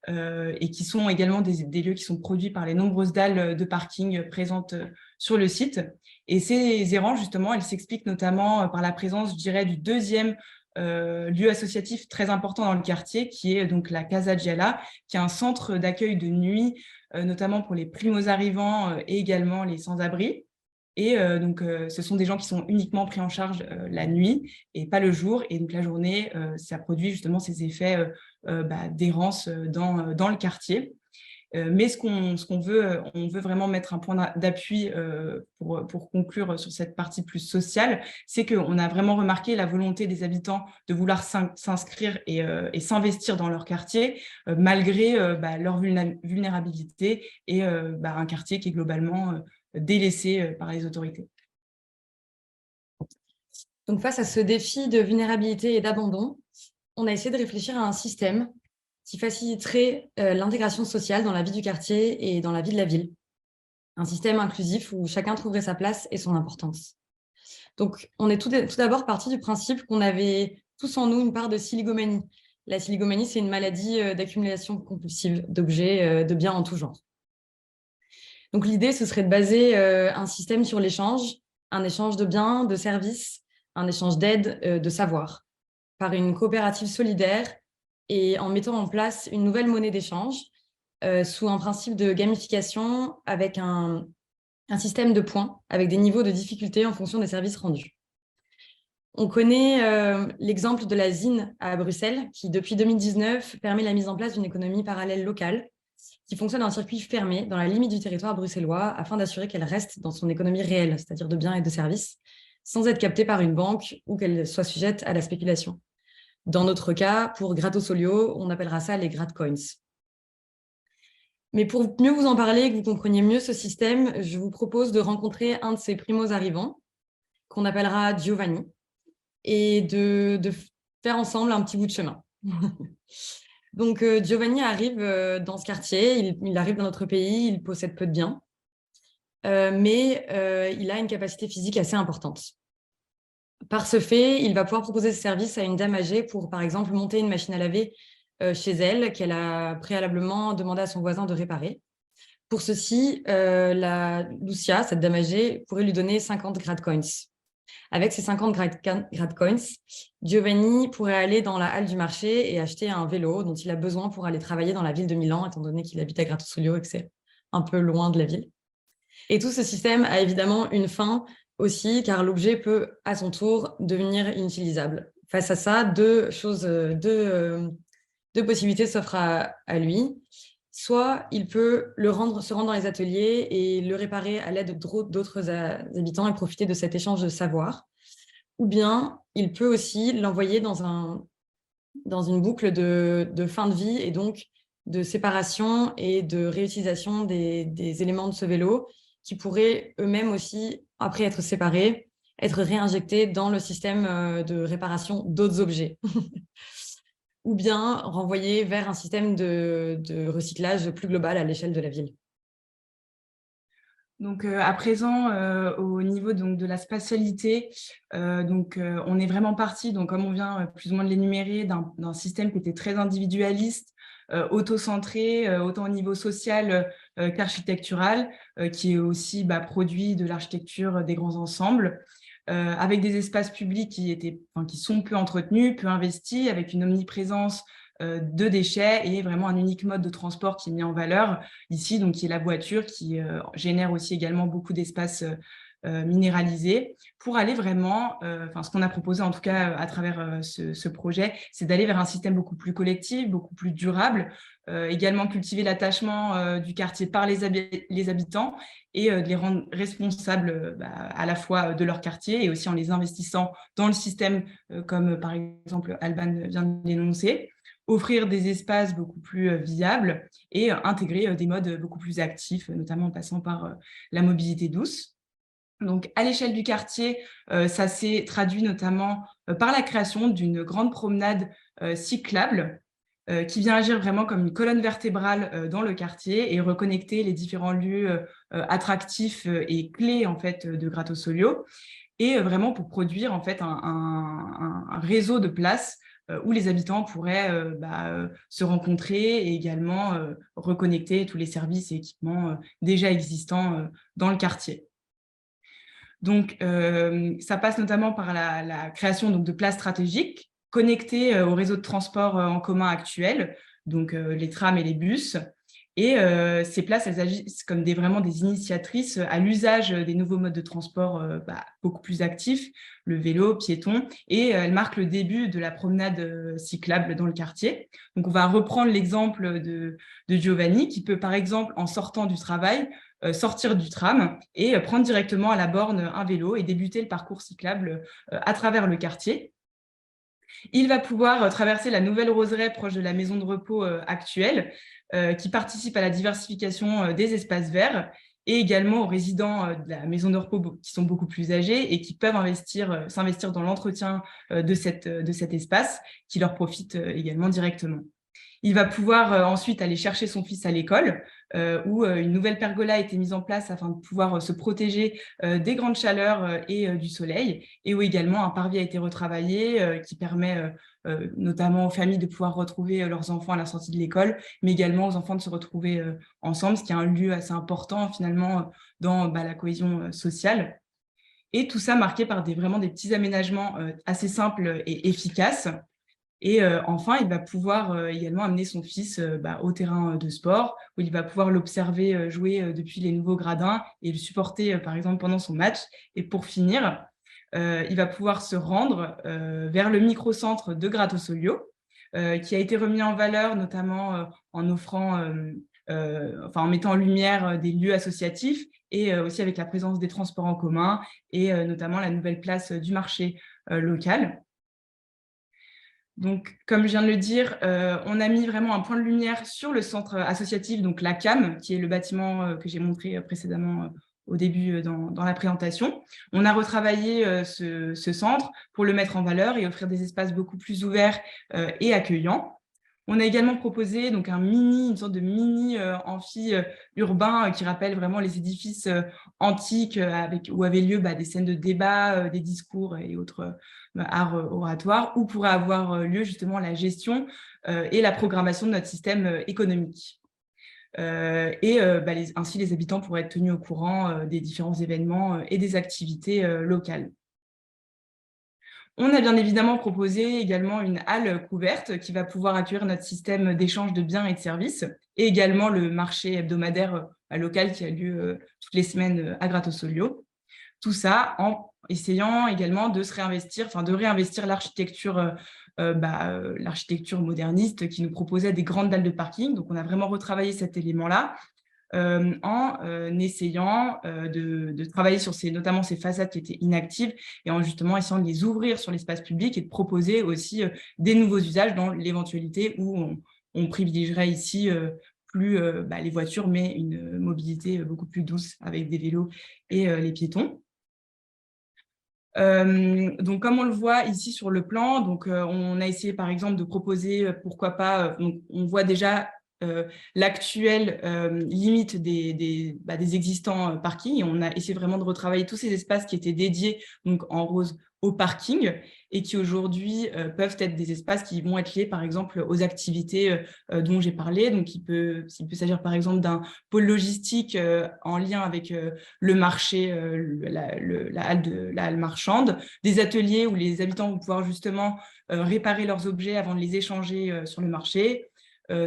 et qui sont également des lieux qui sont produits par les nombreuses dalles de parking présentes sur le site. Et ces errances, justement, elles s'expliquent notamment par la présence, je dirais, du deuxième lieu associatif très important dans le quartier, qui est donc la Casa Gialla, qui est un centre d'accueil de nuit, notamment pour les primo-arrivants et également les sans-abri. Et donc, ce sont des gens qui sont uniquement pris en charge la nuit et pas le jour. Et donc, la journée, ça produit justement ces effets d'errance dans le quartier. Mais ce qu'on veut, on veut vraiment mettre un point d'appui pour conclure sur cette partie plus sociale, c'est qu'on a vraiment remarqué la volonté des habitants de vouloir s'inscrire et s'investir dans leur quartier, malgré leur vulnérabilité et un quartier qui est globalement délaissé par les autorités. Donc, face à ce défi de vulnérabilité et d'abandon, on a essayé de réfléchir à un système qui faciliterait l'intégration sociale dans la vie du quartier et dans la vie de la ville. Un système inclusif où chacun trouverait sa place et son importance. Donc, on est tout d'abord parti du principe qu'on avait tous en nous une part de siligomanie. La siligomanie, c'est une maladie d'accumulation compulsive d'objets, de biens en tout genre. Donc, l'idée, ce serait de baser un système sur l'échange, un échange de biens, de services, un échange d'aide, de savoir, par une coopérative solidaire et en mettant en place une nouvelle monnaie d'échange sous un principe de gamification avec un système de points, avec des niveaux de difficulté en fonction des services rendus. On connaît l'exemple de la ZIN à Bruxelles, qui depuis 2019 permet la mise en place d'une économie parallèle locale, qui fonctionne en circuit fermé dans la limite du territoire bruxellois afin d'assurer qu'elle reste dans son économie réelle, c'est-à-dire de biens et de services, sans être captée par une banque ou qu'elle soit sujette à la spéculation. Dans notre cas, pour Gratosolio, on appellera ça les Gratcoins. Mais pour mieux vous en parler, que vous compreniez mieux ce système, je vous propose de rencontrer un de ces primos arrivants, qu'on appellera Giovanni, et de faire ensemble un petit bout de chemin. Donc, Giovanni arrive dans ce quartier, il arrive dans notre pays, il possède peu de biens, mais il a une capacité physique assez importante. Par ce fait, il va pouvoir proposer ce service à une dame âgée pour, par exemple, monter une machine à laver chez elle, qu'elle a préalablement demandé à son voisin de réparer. Pour ceci, Lucia, cette dame âgée, pourrait lui donner 50 Gratcoins. Avec ces 50 Gratcoins, Giovanni pourrait aller dans la halle du marché et acheter un vélo dont il a besoin pour aller travailler dans la ville de Milan, étant donné qu'il habite à Gratosolio et que c'est un peu loin de la ville. Et tout ce système a évidemment une fin aussi, car l'objet peut, à son tour, devenir inutilisable. Face à ça, deux possibilités s'offrent à lui. Soit il peut se rendre dans les ateliers et le réparer à l'aide d'autres habitants et profiter de cet échange de savoir. Ou bien il peut aussi l'envoyer dans une boucle de fin de vie et donc de séparation et de réutilisation des éléments de ce vélo qui pourraient eux-mêmes aussi, après être séparés, être réinjectés dans le système de réparation d'autres objets. Ou bien renvoyés vers un système de recyclage plus global à l'échelle de la ville. Donc, à présent, au niveau donc, de la spatialité, on est vraiment parti, donc, comme on vient plus ou moins de l'énumérer, d'un système qui était très individualiste, auto-centré, autant au niveau social qu'architectural, qui est aussi produit de l'architecture des grands ensembles, avec des espaces publics qui sont peu entretenus, peu investis, avec une omniprésence de déchets et vraiment un unique mode de transport qui est mis en valeur ici, donc qui est la voiture, qui génère aussi également beaucoup d'espaces minéralisés, pour aller vraiment, ce qu'on a proposé en tout cas à travers ce projet, c'est d'aller vers un système beaucoup plus collectif, beaucoup plus durable, également cultiver l'attachement du quartier par les habitants et de les rendre responsables à la fois de leur quartier et aussi en les investissant dans le système, comme par exemple Alban vient de l'énoncer. Offrir des espaces beaucoup plus viables et intégrer des modes beaucoup plus actifs, notamment en passant par la mobilité douce. Donc, à l'échelle du quartier, ça s'est traduit notamment par la création d'une grande promenade cyclable qui vient agir vraiment comme une colonne vertébrale dans le quartier et reconnecter les différents lieux attractifs et clés en fait, de Gratosolio, et vraiment pour produire en fait, un réseau de places où les habitants pourraient se rencontrer et également reconnecter tous les services et équipements déjà existants dans le quartier. Donc, ça passe notamment par la création donc, de places stratégiques connectées au réseau de transport en commun actuel, donc les trams et les bus, Et ces places, elles agissent comme vraiment des initiatrices à l'usage des nouveaux modes de transport beaucoup plus actifs, le vélo, piéton, et elles marquent le début de la promenade cyclable dans le quartier. Donc, on va reprendre l'exemple de Giovanni, qui peut, par exemple, en sortant du travail, sortir du tram et prendre directement à la borne un vélo et débuter le parcours cyclable à travers le quartier. Il va pouvoir traverser la nouvelle roseraie proche de la maison de repos actuelle, qui participe à la diversification des espaces verts, et également aux résidents de la maison de repos qui sont beaucoup plus âgés et qui peuvent s'investir dans l'entretien de cet espace qui leur profite également directement. Il va pouvoir ensuite aller chercher son fils à l'école, où une nouvelle pergola a été mise en place afin de pouvoir se protéger des grandes chaleurs et du soleil, et où également un parvis a été retravaillé qui permet notamment aux familles de pouvoir retrouver leurs enfants à la sortie de l'école, mais également aux enfants de se retrouver ensemble, ce qui est un lieu assez important finalement dans la cohésion sociale. Et tout ça marqué par vraiment des petits aménagements assez simples et efficaces. Et enfin, il va pouvoir également amener son fils au terrain de sport, où il va pouvoir l'observer jouer depuis les nouveaux gradins et le supporter, par exemple, pendant son match. Et pour finir, il va pouvoir se rendre vers le microcentre de Gratosolio, qui a été remis en valeur, notamment en offrant, en mettant en lumière des lieux associatifs et aussi avec la présence des transports en commun et notamment la nouvelle place du marché local. Donc, comme je viens de le dire, on a mis vraiment un point de lumière sur le centre associatif, donc la CAM, qui est le bâtiment que j'ai montré précédemment au début dans la présentation. On a retravaillé ce centre pour le mettre en valeur et offrir des espaces beaucoup plus ouverts et accueillants. On a également proposé donc une sorte de mini amphi urbain qui rappelle vraiment les édifices antiques où avaient lieu des scènes de débat, des discours et autres arts oratoires, où pourrait avoir lieu justement la gestion et la programmation de notre système économique. Ainsi, les habitants pourraient être tenus au courant des différents événements et des activités locales. On a bien évidemment proposé également une halle couverte qui va pouvoir accueillir notre système d'échange de biens et de services, et également le marché hebdomadaire local qui a lieu toutes les semaines à Gratosolio. Tout ça en essayant également de réinvestir l'architecture moderniste qui nous proposait des grandes dalles de parking. Donc, on a vraiment retravaillé cet élément-là en essayant de travailler sur notamment ces façades qui étaient inactives et en justement essayant de les ouvrir sur l'espace public et de proposer aussi des nouveaux usages dans l'éventualité où on privilégierait ici plus les voitures, mais une mobilité beaucoup plus douce avec des vélos et les piétons. Donc, comme on le voit ici sur le plan, donc, on a essayé par exemple de proposer, pourquoi pas, on voit déjà l'actuelle limite des existants parkings, et on a essayé vraiment de retravailler tous ces espaces qui étaient dédiés donc, en rose au parking et qui aujourd'hui peuvent être des espaces qui vont être liés par exemple aux activités dont j'ai parlé. Donc, il peut s'agir par exemple d'un pôle logistique en lien avec le marché, la halle marchande, des ateliers où les habitants vont pouvoir justement réparer leurs objets avant de les échanger sur le marché.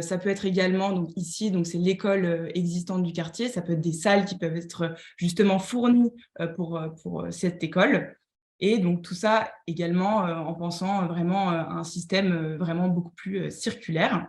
Ça peut être également, donc ici, donc c'est l'école existante du quartier, ça peut être des salles qui peuvent être justement fournies pour cette école. Et donc tout ça également en pensant vraiment à un système vraiment beaucoup plus circulaire.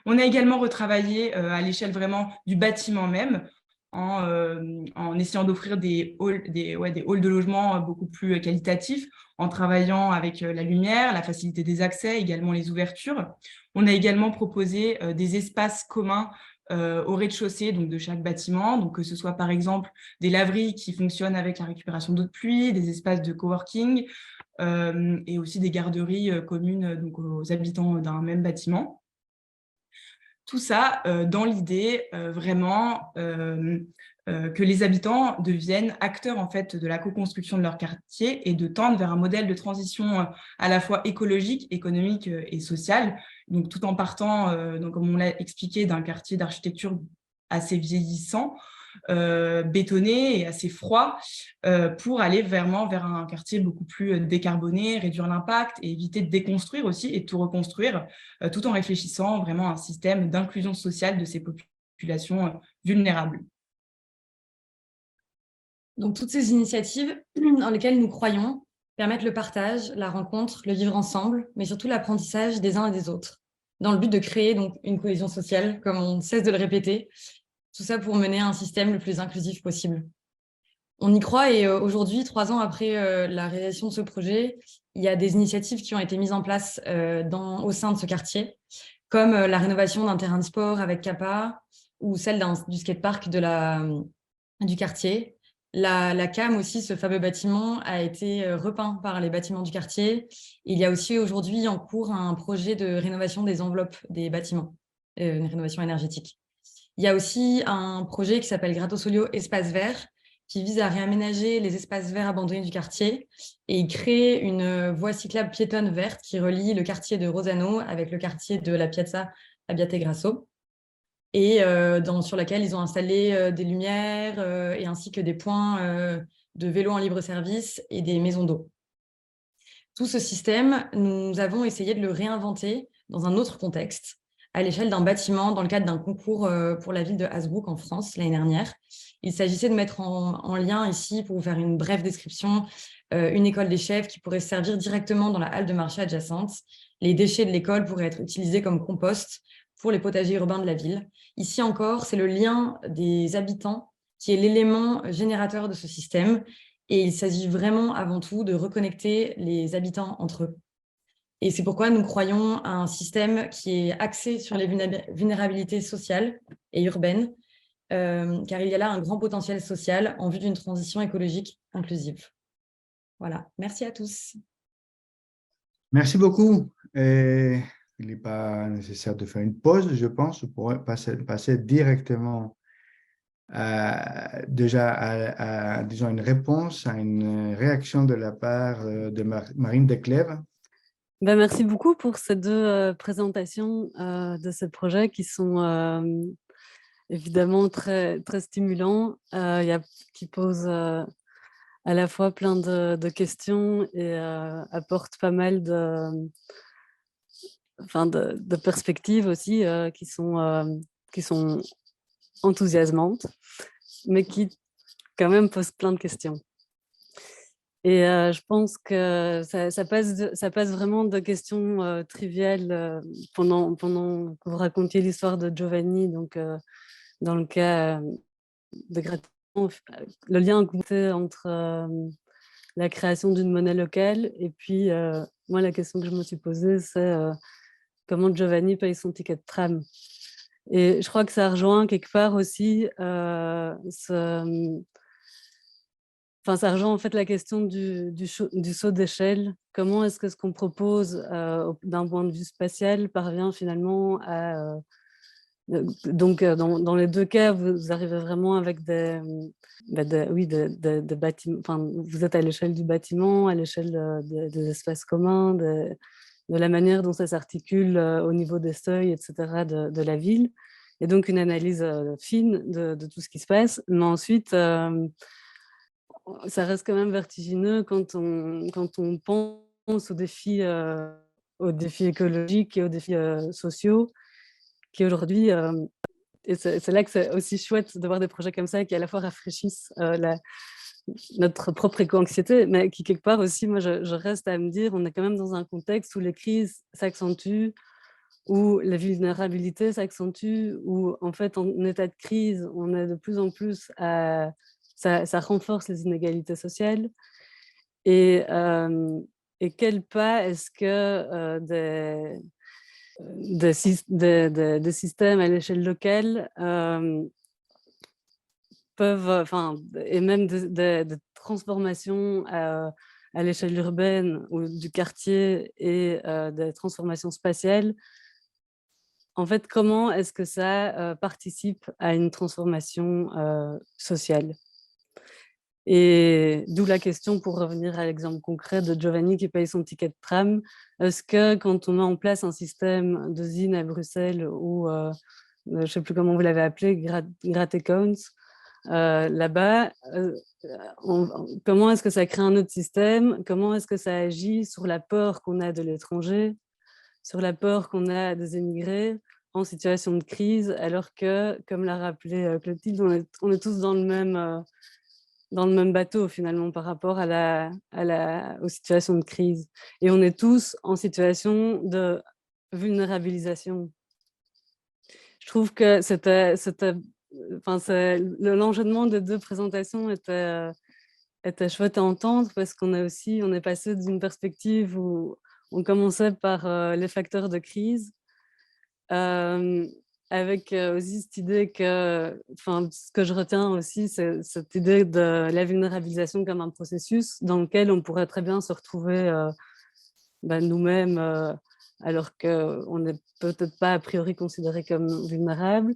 On a également retravaillé à l'échelle vraiment du bâtiment même, en essayant d'offrir des halls de logement beaucoup plus qualitatifs, en travaillant avec la lumière, la facilité des accès, également les ouvertures. On a également proposé des espaces communs au rez-de-chaussée de chaque bâtiment, donc que ce soit par exemple des laveries qui fonctionnent avec la récupération d'eau de pluie, des espaces de coworking et aussi des garderies communes donc, aux habitants d'un même bâtiment. Tout ça dans l'idée vraiment que les habitants deviennent acteurs en fait, de la co-construction de leur quartier et de tendre vers un modèle de transition à la fois écologique, économique et sociale. Donc, tout en partant, donc, comme on l'a expliqué, d'un quartier d'architecture assez vieillissant, bétonné et assez froid pour aller vraiment vers un quartier beaucoup plus décarboné, réduire l'impact et éviter de déconstruire aussi et de tout reconstruire, tout en réfléchissant vraiment à un système d'inclusion sociale de ces populations vulnérables. Donc, toutes ces initiatives dans lesquelles nous croyons permettent le partage, la rencontre, le vivre ensemble, mais surtout l'apprentissage des uns et des autres, dans le but de créer donc une cohésion sociale, comme on ne cesse de le répéter, tout ça pour mener à un système le plus inclusif possible. On y croit et aujourd'hui, 3 ans après la réalisation de ce projet, il y a des initiatives qui ont été mises en place au sein de ce quartier, comme la rénovation d'un terrain de sport avec Kappa ou celle du skatepark du quartier. La CAM aussi, ce fameux bâtiment, a été repeint par les bâtiments du quartier. Il y a aussi aujourd'hui en cours un projet de rénovation des enveloppes des bâtiments, une rénovation énergétique. Il y a aussi un projet qui s'appelle Gratosolio Espace Vert, qui vise à réaménager les espaces verts abandonnés du quartier et il crée une voie cyclable piétonne verte qui relie le quartier de Rosano avec le quartier de la Piazza Abbiategrasso et sur laquelle ils ont installé des lumières et ainsi que des points de vélo en libre service et des maisons d'eau. Tout ce système, nous avons essayé de le réinventer dans un autre contexte, à l'échelle d'un bâtiment dans le cadre d'un concours pour la ville de Hasbrook en France l'année dernière. Il s'agissait de mettre en lien ici, pour vous faire une brève description, une école des chefs qui pourrait servir directement dans la halle de marché adjacente. Les déchets de l'école pourraient être utilisés comme compost pour les potagers urbains de la ville. Ici encore, c'est le lien des habitants qui est l'élément générateur de ce système. Et il s'agit vraiment avant tout de reconnecter les habitants entre eux. Et c'est pourquoi nous croyons à un système qui est axé sur les vulnérabilités sociales et urbaines, car il y a là un grand potentiel social en vue d'une transition écologique inclusive. Voilà, merci à tous. Merci beaucoup. Et il n'est pas nécessaire de faire une pause, je pense. On pourrait passer directement déjà à, disons, une réponse, à une réaction de la part de Marine Declèves. Ben, merci beaucoup pour ces deux présentations de ce projet qui sont évidemment très, très stimulants, qui posent à la fois plein de questions et apportent pas mal de perspectives aussi qui sont enthousiasmantes, mais qui quand même posent plein de questions. Et je pense que ça passe vraiment de questions triviales pendant que vous racontiez l'histoire de Giovanni, donc dans le cas de Gratien, le lien entre la création d'une monnaie locale et puis moi la question que je me suis posée c'est comment Giovanni paye son ticket de tram. Et je crois que ça rejoint quelque part aussi ça rejoint en fait la question du saut d'échelle. Comment est-ce que ce qu'on propose d'un point de vue spatial parvient finalement à... donc, dans les deux cas, vous arrivez vraiment avec des bâtiments. Enfin, vous êtes à l'échelle du bâtiment, à l'échelle des espaces communs, de la manière dont ça s'articule au niveau des seuils, etc., de la ville. Et donc, une analyse fine de tout ce qui se passe. Mais ensuite... ça reste quand même vertigineux quand on pense aux défis écologiques et aux défis sociaux qui aujourd'hui, et c'est là que c'est aussi chouette de voir des projets comme ça qui à la fois rafraîchissent notre propre éco-anxiété, mais qui quelque part aussi, moi je reste à me dire, on est quand même dans un contexte où les crises s'accentuent, où la vulnérabilité s'accentue, où en fait en état de crise, on est de plus en plus à... Ça renforce les inégalités sociales. Et quel pas est-ce que des systèmes à l'échelle locale peuvent, et même des transformations à l'échelle urbaine ou du quartier et des transformations spatiales, en fait, comment est-ce que ça participe à une transformation sociale? Et d'où la question, pour revenir à l'exemple concret de Giovanni qui paye son ticket de tram, est-ce que quand on met en place un système d'usine à Bruxelles ou, je ne sais plus comment vous l'avez appelé, Gratecones, là-bas, comment est-ce que ça crée un autre système? Comment est-ce que ça agit sur la peur qu'on a de l'étranger, sur la peur qu'on a des émigrés en situation de crise, alors que, comme l'a rappelé Clotilde, on est tous dans le même bateau finalement par rapport aux situations de crise. Et on est tous en situation de vulnérabilisation. Je trouve que l'enchaînement des deux présentations était chouette à entendre parce qu'on est passé d'une perspective où on commençait par les facteurs de crise, avec aussi cette idée ce que je retiens aussi, c'est cette idée de la vulnérabilisation comme un processus dans lequel on pourrait très bien se retrouver nous-mêmes, alors qu'on n'est peut-être pas a priori considéré comme vulnérable.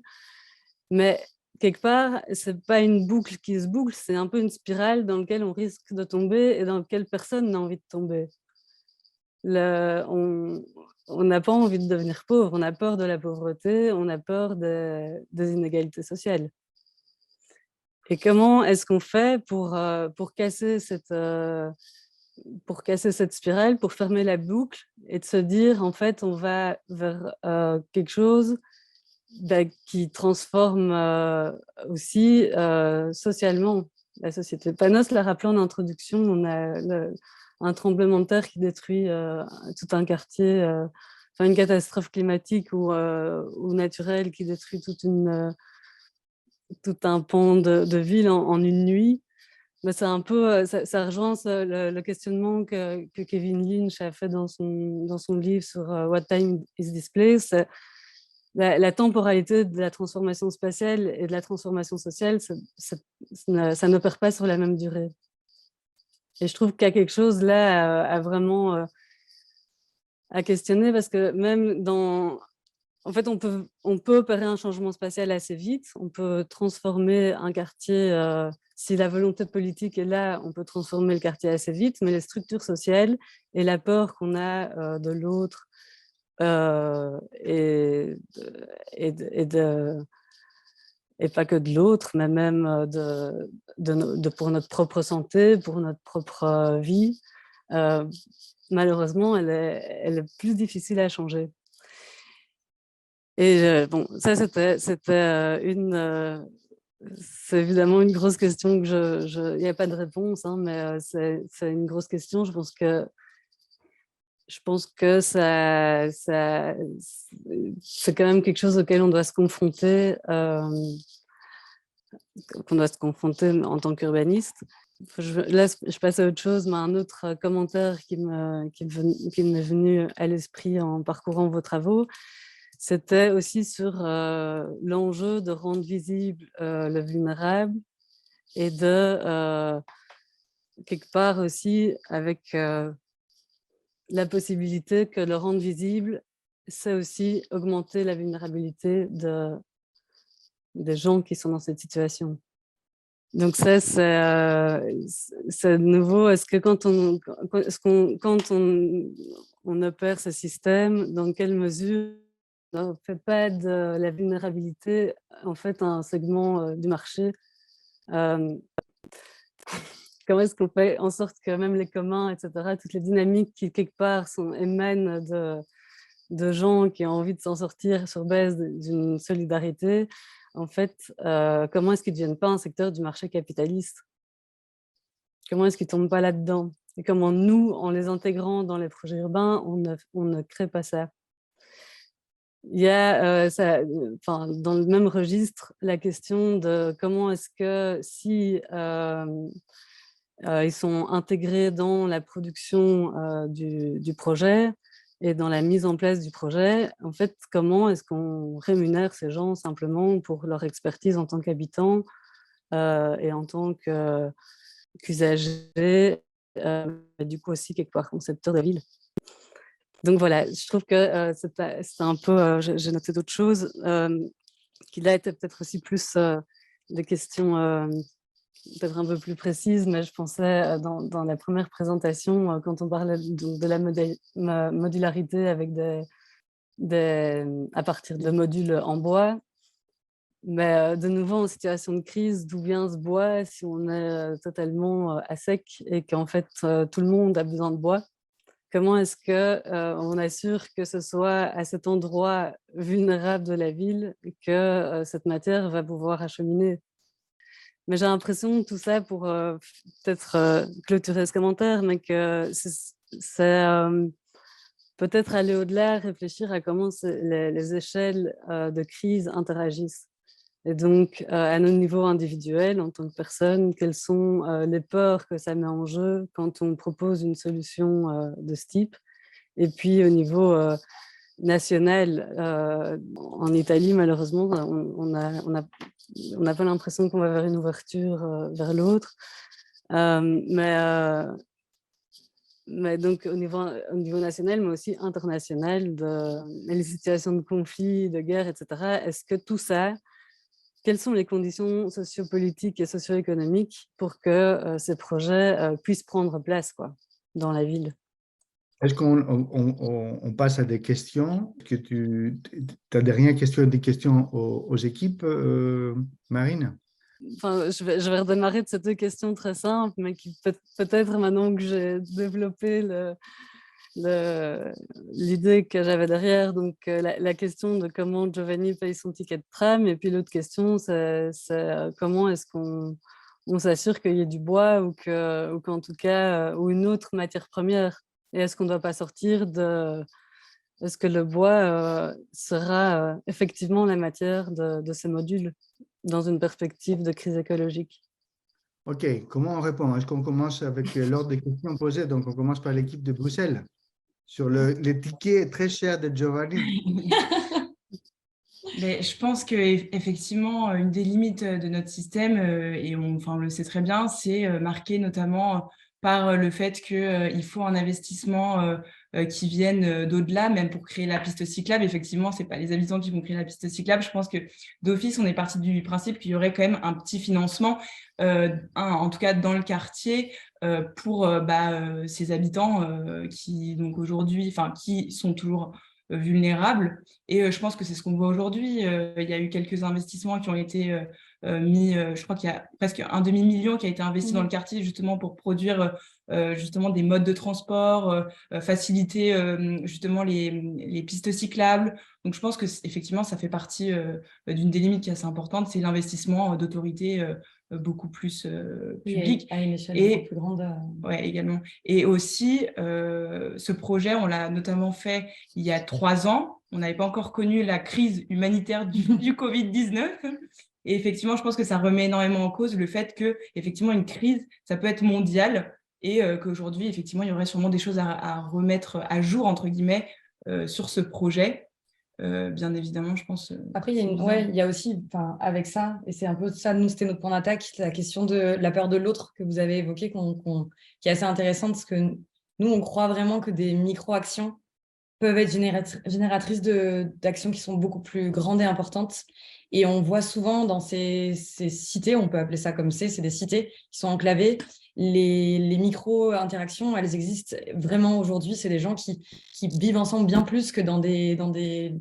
Mais quelque part, ce n'est pas une boucle qui se boucle, c'est un peu une spirale dans laquelle on risque de tomber et dans laquelle personne n'a envie de tomber. On n'a pas envie de devenir pauvre, on a peur de la pauvreté, on a peur des inégalités sociales. Et comment est-ce qu'on fait pour casser cette spirale, pour fermer la boucle et de se dire, en fait, on va vers quelque chose qui transforme aussi socialement la société. Panos l'a rappelé en introduction, on a un tremblement de terre qui détruit tout un quartier, une catastrophe climatique ou naturelle qui détruit tout un pan de ville en une nuit. Mais c'est un peu, ça rejoint le questionnement que Kevin Lynch a fait dans son livre sur What Time is This Place. La temporalité de la transformation spatiale et de la transformation sociale, ça n'opère pas sur la même durée. Et je trouve qu'il y a quelque chose là à vraiment à questionner, parce que même en fait, on peut opérer un changement spatial assez vite, on peut transformer un quartier, si la volonté politique est là, on peut transformer le quartier assez vite, mais les structures sociales et la peur qu'on a de l'autre, et pas que de l'autre, mais même pour notre propre santé, pour notre propre vie, malheureusement, elle est plus difficile à changer. Et bon, ça, c'était c'est évidemment une grosse question il n'y a pas de réponse, hein, mais c'est une grosse question. Je pense que c'est quand même quelque chose auquel on doit se confronter, en tant qu'urbaniste. Là, je passe à autre chose, mais un autre commentaire qui m'est venu à l'esprit en parcourant vos travaux, c'était aussi sur l'enjeu de rendre visible le vulnérable et de, quelque part aussi, avec la possibilité que le rendre visible, c'est aussi augmenter la vulnérabilité des gens qui sont dans cette situation. Donc ça, c'est de nouveau, est-ce que quand on opère ce système, dans quelle mesure on ne fait pas de la vulnérabilité en fait un segment du marché? Comment est-ce qu'on fait en sorte que même les communs, etc., toutes les dynamiques qui, quelque part, émanent de gens qui ont envie de s'en sortir sur base d'une solidarité, en fait, comment est-ce qu'ils ne deviennent pas un secteur du marché capitaliste? Comment est-ce qu'ils ne tombent pas là-dedans? Et comment nous, en les intégrant dans les projets urbains, on ne crée pas ça? Il y a, dans le même registre, la question de comment est-ce que si ils sont intégrés dans la production du projet et dans la mise en place du projet, en fait, comment est-ce qu'on rémunère ces gens simplement pour leur expertise en tant qu'habitants et en tant qu'usagers, du coup aussi quelque part concepteurs de la ville. Donc voilà, je trouve que c'est un peu, j'ai noté d'autres choses qui là étaient peut-être aussi plus des questions peut-être un peu plus précises, mais je pensais dans la première présentation, quand on parlait de la modularité avec à partir de modules en bois, Mais de nouveau, en situation de crise, d'où vient ce bois si on est totalement à sec et qu'en fait, tout le monde a besoin de bois? Comment est-ce qu'on assure que ce soit à cet endroit vulnérable de la ville que cette matière va pouvoir acheminer? Mais j'ai l'impression que tout ça, pour peut-être clôturer ce commentaire, mais que c'est peut-être aller au-delà, réfléchir à comment les échelles de crise interagissent. Et donc, à nos niveaux individuels, en tant que personne, quelles sont les peurs que ça met en jeu quand on propose une solution de ce type? Et puis, au niveau national, en Italie, malheureusement, on n'a pas l'impression qu'on va vers une ouverture vers l'autre. Mais donc, au niveau national, mais aussi international, les situations de conflit, de guerre, etc., est-ce que tout ça, quelles sont les conditions sociopolitiques et socio-économiques pour que ces projets puissent prendre place dans la ville? Est-ce qu'on passe à des questions? Que tu as des questions aux équipes, Marine? Enfin, je vais redémarrer de ces deux questions très simples, mais qui peut-être maintenant que j'ai développé l'idée que j'avais derrière, donc la question de comment Giovanni paye son ticket de tram, et puis l'autre question, c'est comment est-ce qu'on s'assure qu'il y ait du bois ou qu'en tout cas, ou une autre matière première. Et est-ce qu'on ne doit pas sortir de... Est-ce que le bois sera effectivement la matière de ces modules dans une perspective de crise écologique? OK, comment on répond? Est-ce qu'on commence avec l'ordre des questions posées? Donc, on commence par l'équipe de Bruxelles sur les tickets très chers de Giovanni. Mais je pense qu'effectivement, une des limites de notre système, et on le sait très bien, c'est marqué notamment par le fait qu'il faut un investissement qui vienne d'au-delà, même pour créer la piste cyclable. Effectivement, ce n'est pas les habitants qui vont créer la piste cyclable. Je pense que d'office, on est parti du principe qu'il y aurait quand même un petit financement, en tout cas dans le quartier, pour ces habitants qui, donc aujourd'hui, qui sont toujours vulnérables. Et je pense que c'est ce qu'on voit aujourd'hui. Il y a eu quelques investissements qui ont été mis, je crois qu'il y a presque un demi-million qui a été investi dans le quartier justement pour produire justement des modes de transport, faciliter justement les pistes cyclables. Donc je pense que effectivement ça fait partie d'une des limites qui est assez importante, c'est l'investissement d'autorités beaucoup plus publiques. À une échelle beaucoup plus grande. Ouais, également. Et aussi, ce projet, on l'a notamment fait il y a 3 ans. On n'avait pas encore connu la crise humanitaire du Covid-19. Et effectivement, je pense que ça remet énormément en cause le fait que, effectivement, une crise, ça peut être mondial et qu'aujourd'hui, effectivement, il y aurait sûrement des choses à remettre à jour, entre guillemets, sur ce projet. Bien évidemment, je pense. Après, il y a aussi, avec ça, et c'est un peu ça, nous, c'était notre point d'attaque, la question de la peur de l'autre que vous avez évoquée, qui est assez intéressante, parce que nous, on croit vraiment que des micro-actions peuvent être génératrices d'actions qui sont beaucoup plus grandes et importantes. Et on voit souvent dans ces cités, on peut appeler ça comme c'est des cités qui sont enclavées. Les micro-interactions, elles existent vraiment aujourd'hui. C'est des gens qui vivent ensemble bien plus que dans des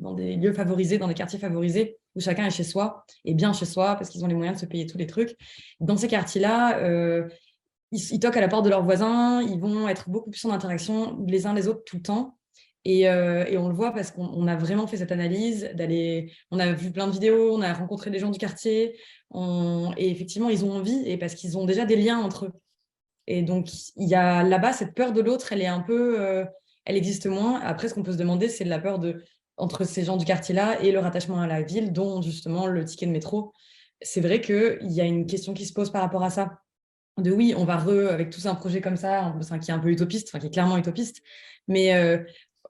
lieux favorisés, dans des quartiers favorisés, où chacun est chez soi, et bien chez soi, parce qu'ils ont les moyens de se payer tous les trucs. Dans ces quartiers-là, ils toquent à la porte de leurs voisins, ils vont être beaucoup plus en interaction les uns les autres tout le temps. Et on le voit parce qu'on a vraiment fait cette analyse, on a vu plein de vidéos, on a rencontré des gens du quartier, et effectivement, ils ont envie, et parce qu'ils ont déjà des liens entre eux. Et donc, il y a là-bas, cette peur de l'autre, elle est un peu, elle existe moins. Après, ce qu'on peut se demander, c'est la peur entre ces gens du quartier-là et le rattachement à la ville, dont justement le ticket de métro. C'est vrai qu'il y a une question qui se pose par rapport à ça. Oui, on va avec tous un projet comme ça, qui est un peu utopiste, qui est clairement utopiste, mais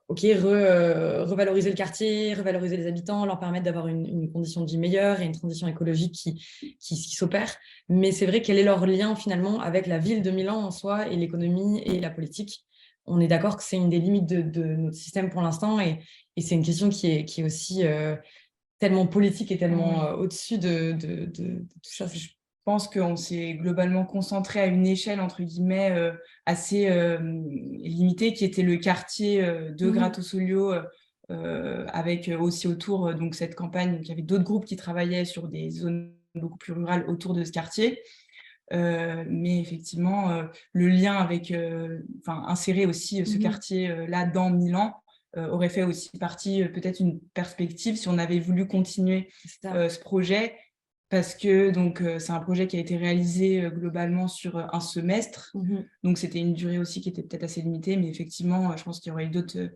revaloriser le quartier, revaloriser les habitants, leur permettre d'avoir une condition de vie meilleure et une transition écologique qui s'opère. Mais c'est vrai, quel est leur lien finalement avec la ville de Milan en soi et l'économie et la politique? On est d'accord que c'est une des limites de notre système pour l'instant, et c'est une question qui est aussi tellement politique et tellement au-dessus de tout ça. Je pense qu'on s'est globalement concentré à une échelle, entre guillemets, assez limitée, qui était le quartier de Grato Soglio, avec aussi autour donc cette campagne, il y avait d'autres groupes qui travaillaient sur des zones beaucoup plus rurales autour de ce quartier. Mais effectivement, le lien avec, insérer aussi ce quartier-là dans Milan aurait fait aussi partie, peut-être une perspective si on avait voulu continuer ce projet, parce que c'est un projet qui a été réalisé globalement sur un semestre, donc c'était une durée aussi qui était peut-être assez limitée, mais effectivement, je pense qu'il y aurait eu d'autres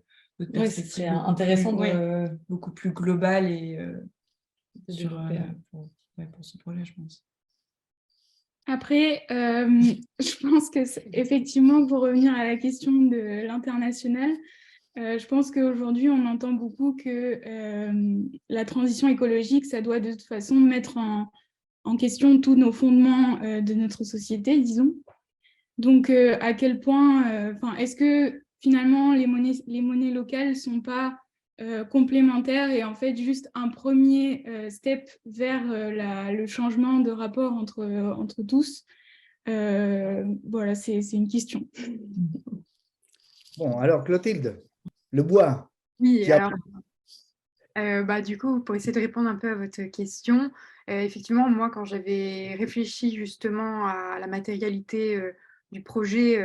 perspectives. C'est intéressant beaucoup plus globales et pour ce projet, je pense. Après, je pense que effectivement, pour revenir à la question de l'international, je pense qu'aujourd'hui, on entend beaucoup que la transition écologique, ça doit de toute façon mettre en question tous nos fondements de notre société, disons. Donc, à quel point, est-ce que finalement, les monnaies locales ne sont pas complémentaires et en fait juste un premier step vers le changement de rapport entre tous. Voilà, c'est une question. Bon, alors Clotilde, le bois. Oui, alors, du coup, pour essayer de répondre un peu à votre question, effectivement, moi, quand j'avais réfléchi justement à la matérialité du projet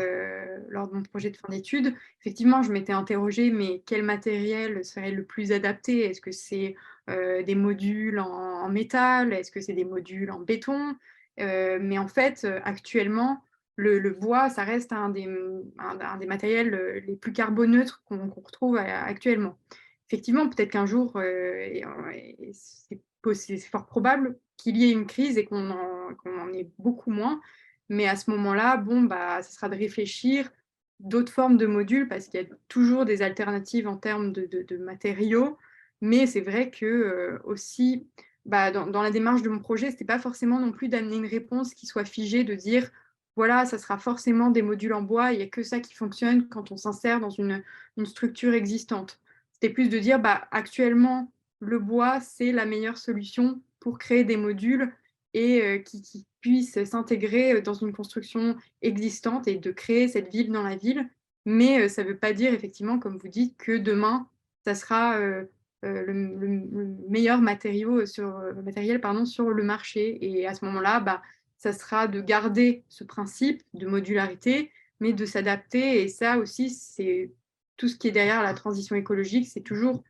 lors de mon projet de fin d'études, effectivement, je m'étais interrogée, mais quel matériel serait le plus adapté? Est-ce que c'est des modules en métal? Est-ce que c'est des modules en béton? Mais en fait, actuellement, le bois, ça reste un des matériels les plus carboneutres qu'on retrouve actuellement. Effectivement, peut-être qu'un jour, c'est fort probable qu'il y ait une crise et qu'on en ait beaucoup moins. Mais à ce moment-là, ce sera de réfléchir d'autres formes de modules parce qu'il y a toujours des alternatives en termes de matériaux. Mais c'est vrai que aussi, dans la démarche de mon projet, ce n'était pas forcément non plus d'amener une réponse qui soit figée, de dire voilà, ça sera forcément des modules en bois, il n'y a que ça qui fonctionne quand on s'insère dans une structure existante. C'était plus de dire, actuellement, le bois, c'est la meilleure solution pour créer des modules et qui puissent s'intégrer dans une construction existante et de créer cette ville dans la ville. Mais ça ne veut pas dire, effectivement, comme vous dites, que demain, ça sera le meilleur matériel sur le marché. Et à ce moment-là, ça sera de garder ce principe de modularité, mais de s'adapter. Et ça aussi, c'est tout ce qui est derrière la transition écologique, c'est toujours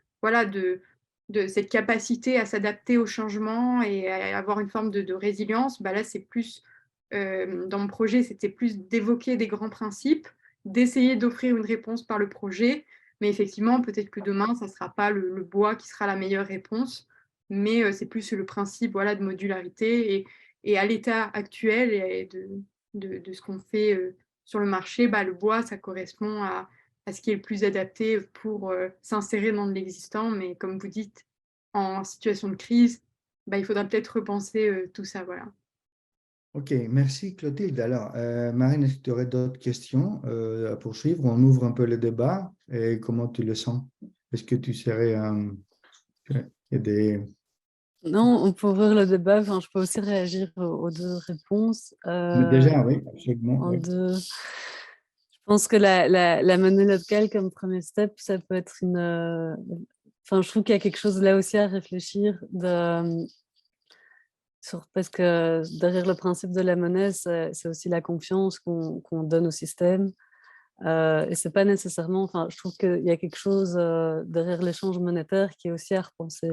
de cette capacité à s'adapter aux changements et à avoir une forme de résilience. Là, c'est plus, dans mon projet, c'était plus d'évoquer des grands principes, d'essayer d'offrir une réponse par le projet. Mais effectivement, peut-être que demain, ça ne sera pas le bois qui sera la meilleure réponse, mais c'est plus le principe de modularité. Et à l'état actuel et de ce qu'on fait sur le marché, le bois, ça correspond à ce qui est le plus adapté pour s'insérer dans de l'existant. Mais comme vous dites, en situation de crise, il faudra peut-être repenser tout ça. Voilà. Ok, merci Clotilde. Alors, Marine, est-ce que tu aurais d'autres questions à poursuivre? On ouvre un peu le débat et comment tu le sens? Est-ce que tu serais... Non, on peut ouvrir le débat. Je peux aussi réagir aux deux réponses. Mais déjà, oui, absolument. Oui. Je pense que la monnaie locale comme premier step, ça peut être une... je trouve qu'il y a quelque chose là aussi à réfléchir parce que derrière le principe de la monnaie, c'est aussi la confiance qu'on donne au système. Et c'est pas nécessairement... je trouve qu'il y a quelque chose derrière l'échange monétaire qui est aussi à repenser.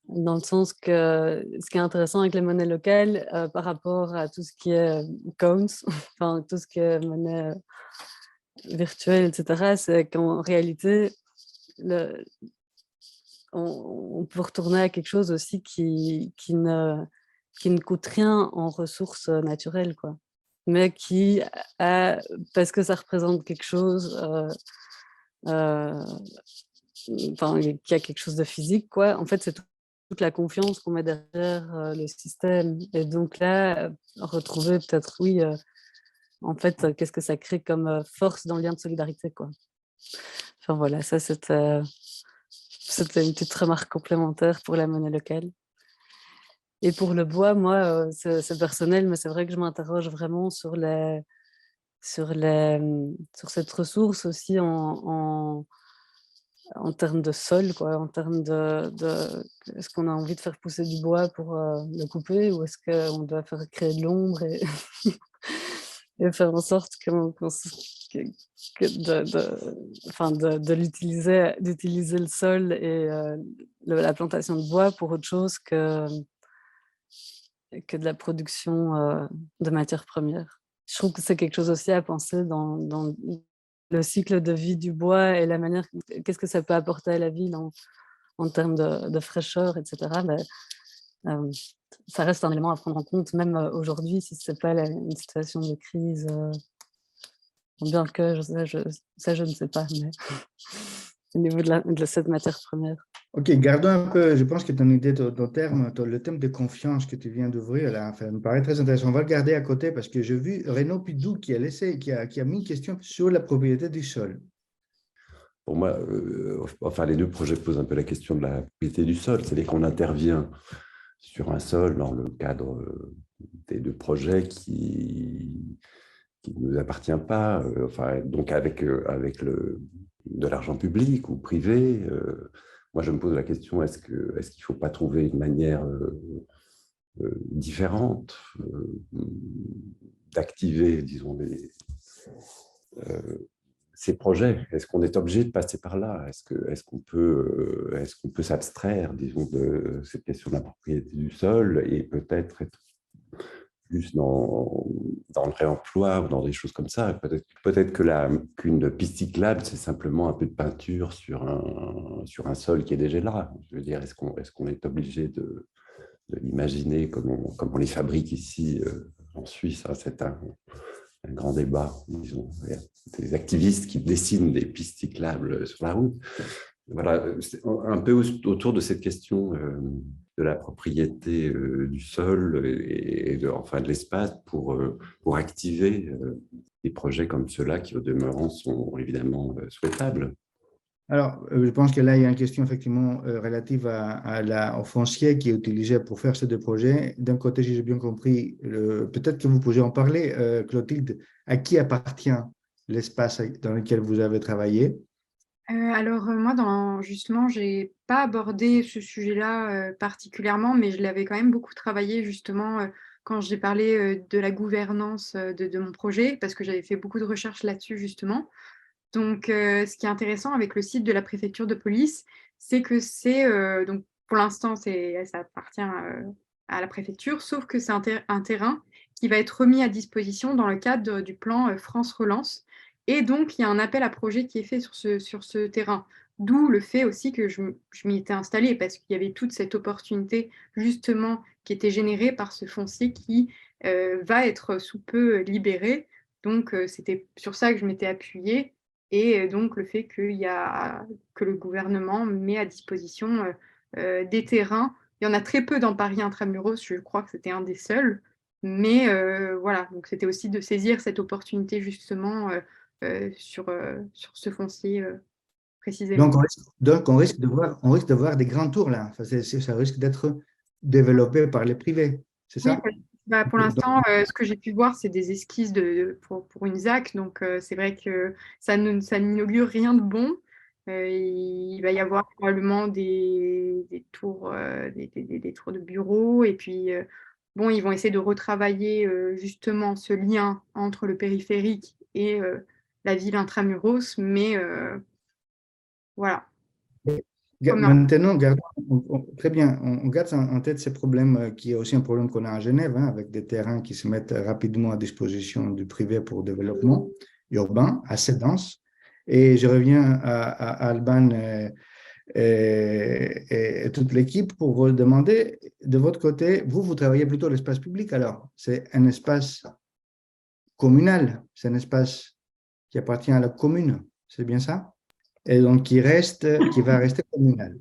Dans le sens que ce qui est intéressant avec les monnaies locales par rapport à tout ce qui est coins, tout ce qui est monnaie virtuelle, etc., c'est qu'en réalité, on peut retourner à quelque chose aussi qui ne coûte rien en ressources naturelles, quoi. Mais qui parce que ça représente quelque chose, qui a quelque chose de physique, quoi. En fait, c'est toute la confiance qu'on met derrière le système. Et donc là, retrouver peut-être, oui, en fait, qu'est-ce que ça crée comme force dans le lien de solidarité, quoi. Voilà, ça, c'était une petite remarque complémentaire pour la monnaie locale. Et pour le bois, moi, c'est personnel, mais c'est vrai que je m'interroge vraiment sur cette ressource aussi en en termes de sol, quoi, en termes est-ce qu'on a envie de faire pousser du bois pour le couper, ou est-ce qu'on doit faire créer de l'ombre et, et faire en sorte d'utiliser le sol et la plantation de bois pour autre chose que de la production de matières premières. Je trouve que c'est quelque chose aussi à penser dans le cycle de vie du bois et la manière, qu'est-ce que ça peut apporter à la ville en termes de fraîcheur, etc. Ça reste un élément à prendre en compte, même aujourd'hui, si ce n'est pas une situation de crise. Bien que ça, je ne sais pas, mais au niveau de cette matière première. Ok, gardons un peu, je pense que ton idée, ton terme, le thème de confiance que tu viens d'ouvrir, là, enfin, me paraît très intéressant. On va le garder à côté parce que j'ai vu Renaud Pidou qui a mis une question sur la propriété du sol. Pour moi, enfin, les deux projets posent un peu la question de la propriété du sol. C'est-à-dire qu'on intervient sur un sol dans le cadre des deux projets qui ne nous appartient pas, enfin, donc avec de l'argent public ou privé. Moi, je me pose la question, est-ce qu'il ne faut pas trouver une manière différente d'activer, disons, ces projets? Est-ce qu'on est obligé de passer par là? Est-ce qu'on peut s'abstraire, disons, de cette question de la propriété du sol et peut-être être plus dans le réemploi ou dans des choses comme ça? Peut-être qu'une piste cyclable, c'est simplement un peu de peinture sur un sol qui est déjà là. Je veux dire, est-ce qu'on est obligé de l'imaginer comme on les fabrique ici en Suisse? C'est un grand débat, disons. Il y a des activistes qui dessinent des pistes cyclables sur la route. Voilà, un peu autour de cette question de la propriété du sol et de l'espace pour activer des projets comme ceux-là qui, au demeurant, sont évidemment souhaitables. Alors, je pense que là, il y a une question effectivement relative au foncier qui est utilisé pour faire ces deux projets. D'un côté, si j'ai bien compris, peut-être que vous pouvez en parler, Clotilde, à qui appartient l'espace dans lequel vous avez travaillé? Alors, moi, justement, je n'ai pas abordé ce sujet-là particulièrement, mais je l'avais quand même beaucoup travaillé justement quand j'ai parlé de la gouvernance de mon projet, parce que j'avais fait beaucoup de recherches là-dessus justement. Donc, ce qui est intéressant avec le site de la préfecture de police, c'est que donc pour l'instant, ça appartient à la préfecture, sauf que c'est un terrain qui va être remis à disposition dans le cadre du plan France Relance. Et donc, il y a un appel à projet qui est fait sur ce terrain. D'où le fait aussi que je m'y étais installée, parce qu'il y avait toute cette opportunité, justement, qui était générée par ce foncier qui va être sous peu libéré. Donc, c'était sur ça que je m'étais appuyée. Et donc, le fait que le gouvernement met à disposition des terrains. Il y en a très peu dans Paris Intramuros, je crois que c'était un des seuls. Mais voilà, donc c'était aussi de saisir cette opportunité justement sur ce foncier précisément. Donc, on risque de voir des grands tours là. Enfin, ça risque d'être développé par les privés, c'est ça? Oui, pour l'instant, ce que j'ai pu voir, c'est des esquisses pour une ZAC. Donc, c'est vrai que ça n'inaugure rien de bon. Il va y avoir probablement des tours, des tours de bureaux. Et puis, bon, ils vont essayer de retravailler justement ce lien entre le périphérique et la ville intramuros. Mais voilà. Maintenant, très bien, on garde en tête ces problèmes qui est aussi un problème qu'on a à Genève, hein, avec des terrains qui se mettent rapidement à disposition du privé pour le développement urbain, assez dense. Et je reviens à Alban et toute l'équipe pour vous demander, de votre côté, vous travaillez plutôt l'espace public, alors c'est un espace communal, c'est un espace qui appartient à la commune, c'est bien ça? Et donc qui va rester communal.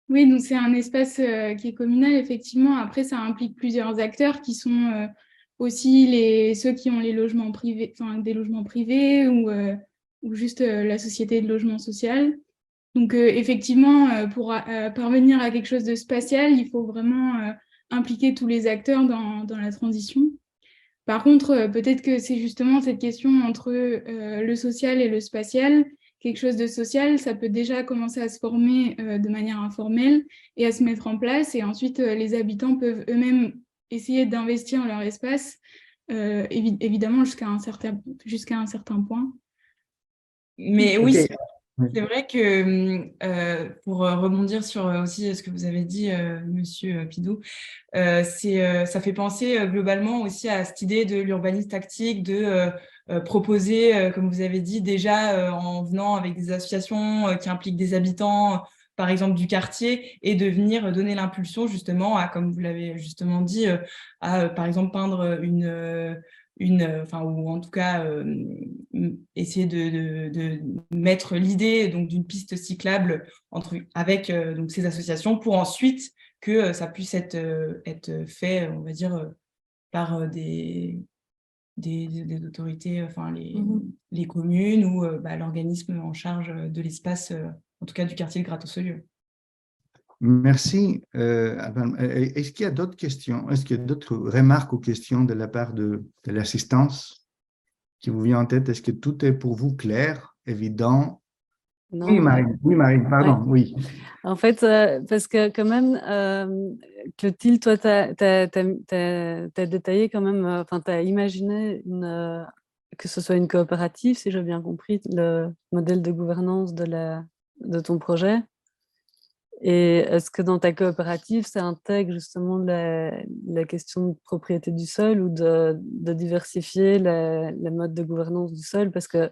Oui, donc c'est un espace qui est communal, effectivement. Après, ça implique plusieurs acteurs qui sont aussi ceux qui ont les logements privés, enfin des logements privés ou juste la société de logement social. Donc effectivement, pour parvenir à quelque chose de spatial, il faut vraiment impliquer tous les acteurs dans la transition. Par contre, peut-être que c'est justement cette question entre le social et le spatial quelque chose de social, ça peut déjà commencer à se former de manière informelle et à se mettre en place. Et ensuite, les habitants peuvent eux-mêmes essayer d'investir leur espace, évidemment jusqu'à un certain point. Mais oui, Ok. c'est vrai que pour rebondir sur aussi ce que vous avez dit, Monsieur Pidou, ça fait penser globalement aussi à cette idée de l'urbanisme tactique, de proposer, comme vous avez dit, déjà en venant avec des associations qui impliquent des habitants, par exemple du quartier, et de venir donner l'impulsion justement à, comme vous l'avez justement dit, à par exemple peindre enfin, ou en tout cas essayer de mettre l'idée donc d'une piste cyclable avec donc ces associations pour ensuite que ça puisse être fait, on va dire, par des autorités, enfin les communes ou l'organisme en charge de l'espace, en tout cas du quartier de Gratte-au-Solieu. Merci. Est-ce qu'il y a d'autres questions? Est-ce qu'il y a d'autres remarques ou questions de la part de l'assistance qui vous vient en tête? Est-ce que tout est pour vous clair, évident? Non, Oui, Marine, pardon, oui. En fait, parce que quand même, Clotilde, toi, tu as détaillé quand même, enfin, tu as imaginé que ce soit une coopérative, si j'ai bien compris, le modèle de gouvernance de ton projet. Et est-ce que dans ta coopérative, ça intègre justement la question de propriété du sol ou de diversifier les modes de gouvernance du sol? Parce que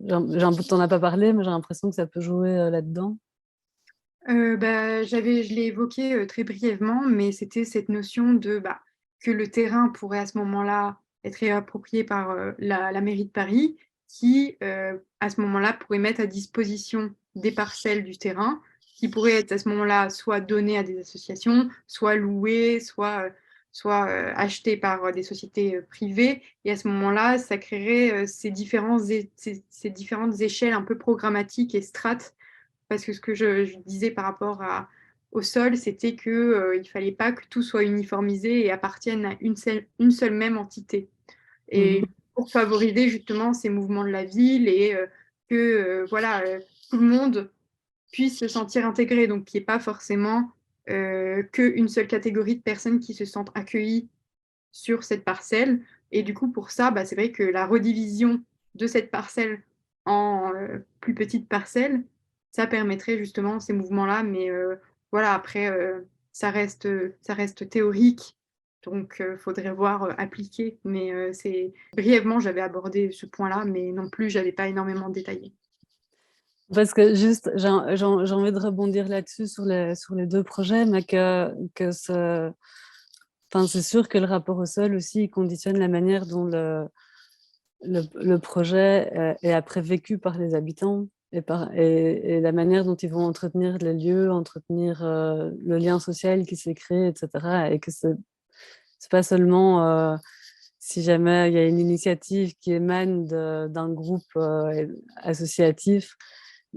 t'en as pas parlé, mais j'ai l'impression que ça peut jouer là-dedans. Je l'ai évoqué très brièvement, mais c'était cette notion que le terrain pourrait à ce moment-là être réapproprié par la mairie de Paris, qui à ce moment-là pourrait mettre à disposition des parcelles du terrain, qui pourraient être à ce moment-là soit données à des associations, soit louées, soit achetées par des sociétés privées. Et à ce moment-là, ça créerait ces différentes échelles un peu programmatiques et strates parce que ce que je disais par rapport au sol, c'était qu'il ne fallait pas que tout soit uniformisé et appartienne à une seule même entité. Et pour favoriser justement ces mouvements de la ville et que tout le monde puisse se sentir intégré, donc qu'il n'y ait pas forcément qu'une seule catégorie de personnes qui se sentent accueillies sur cette parcelle. Et du coup, pour ça, c'est vrai que la redivision de cette parcelle en plus petites parcelles, ça permettrait justement ces mouvements-là. Mais après, ça reste théorique. Donc, il faudrait voir appliquer. Mais brièvement, j'avais abordé ce point-là, mais non plus, je n'avais pas énormément détaillé. Parce que juste, j'ai envie de rebondir là-dessus sur les deux projets, mais enfin, c'est sûr que le rapport au sol aussi conditionne la manière dont le projet est après vécu par les habitants et la manière dont ils vont entretenir les lieux, entretenir le lien social qui s'est créé, etc. Et que c'est pas seulement si jamais il y a une initiative qui émane d'un groupe associatif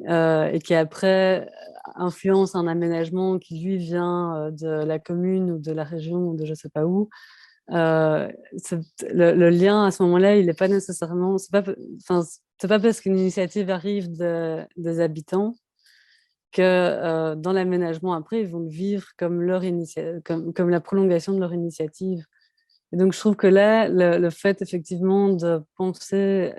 et qui après influence un aménagement qui lui vient de la commune ou de la région ou de je sais pas où. Le lien à ce moment-là, il n'est pas nécessairement, c'est pas parce qu'une initiative arrive des habitants que dans l'aménagement après, ils vont le vivre comme comme la prolongation de leur initiative. Et donc, je trouve que là, le fait effectivement de penser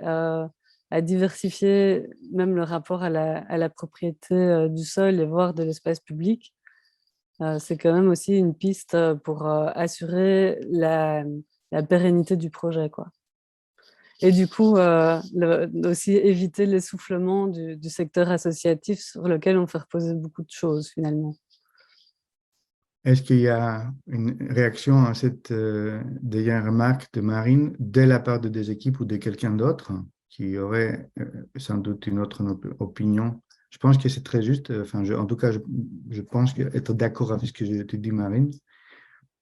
à diversifier même le rapport à la propriété du sol et voire de l'espace public, c'est quand même aussi une piste pour assurer la pérennité du projet, quoi. Et du coup, aussi éviter l'essoufflement du secteur associatif sur lequel on fait reposer beaucoup de choses, finalement. Est-ce qu'il y a une réaction à cette dernière remarque de Marine de la part de des équipes ou de quelqu'un d'autre qui aurait sans doute une autre opinion? Je pense que c'est très juste. Enfin, en tout cas, je pense être d'accord avec ce que j'ai dit, Marine.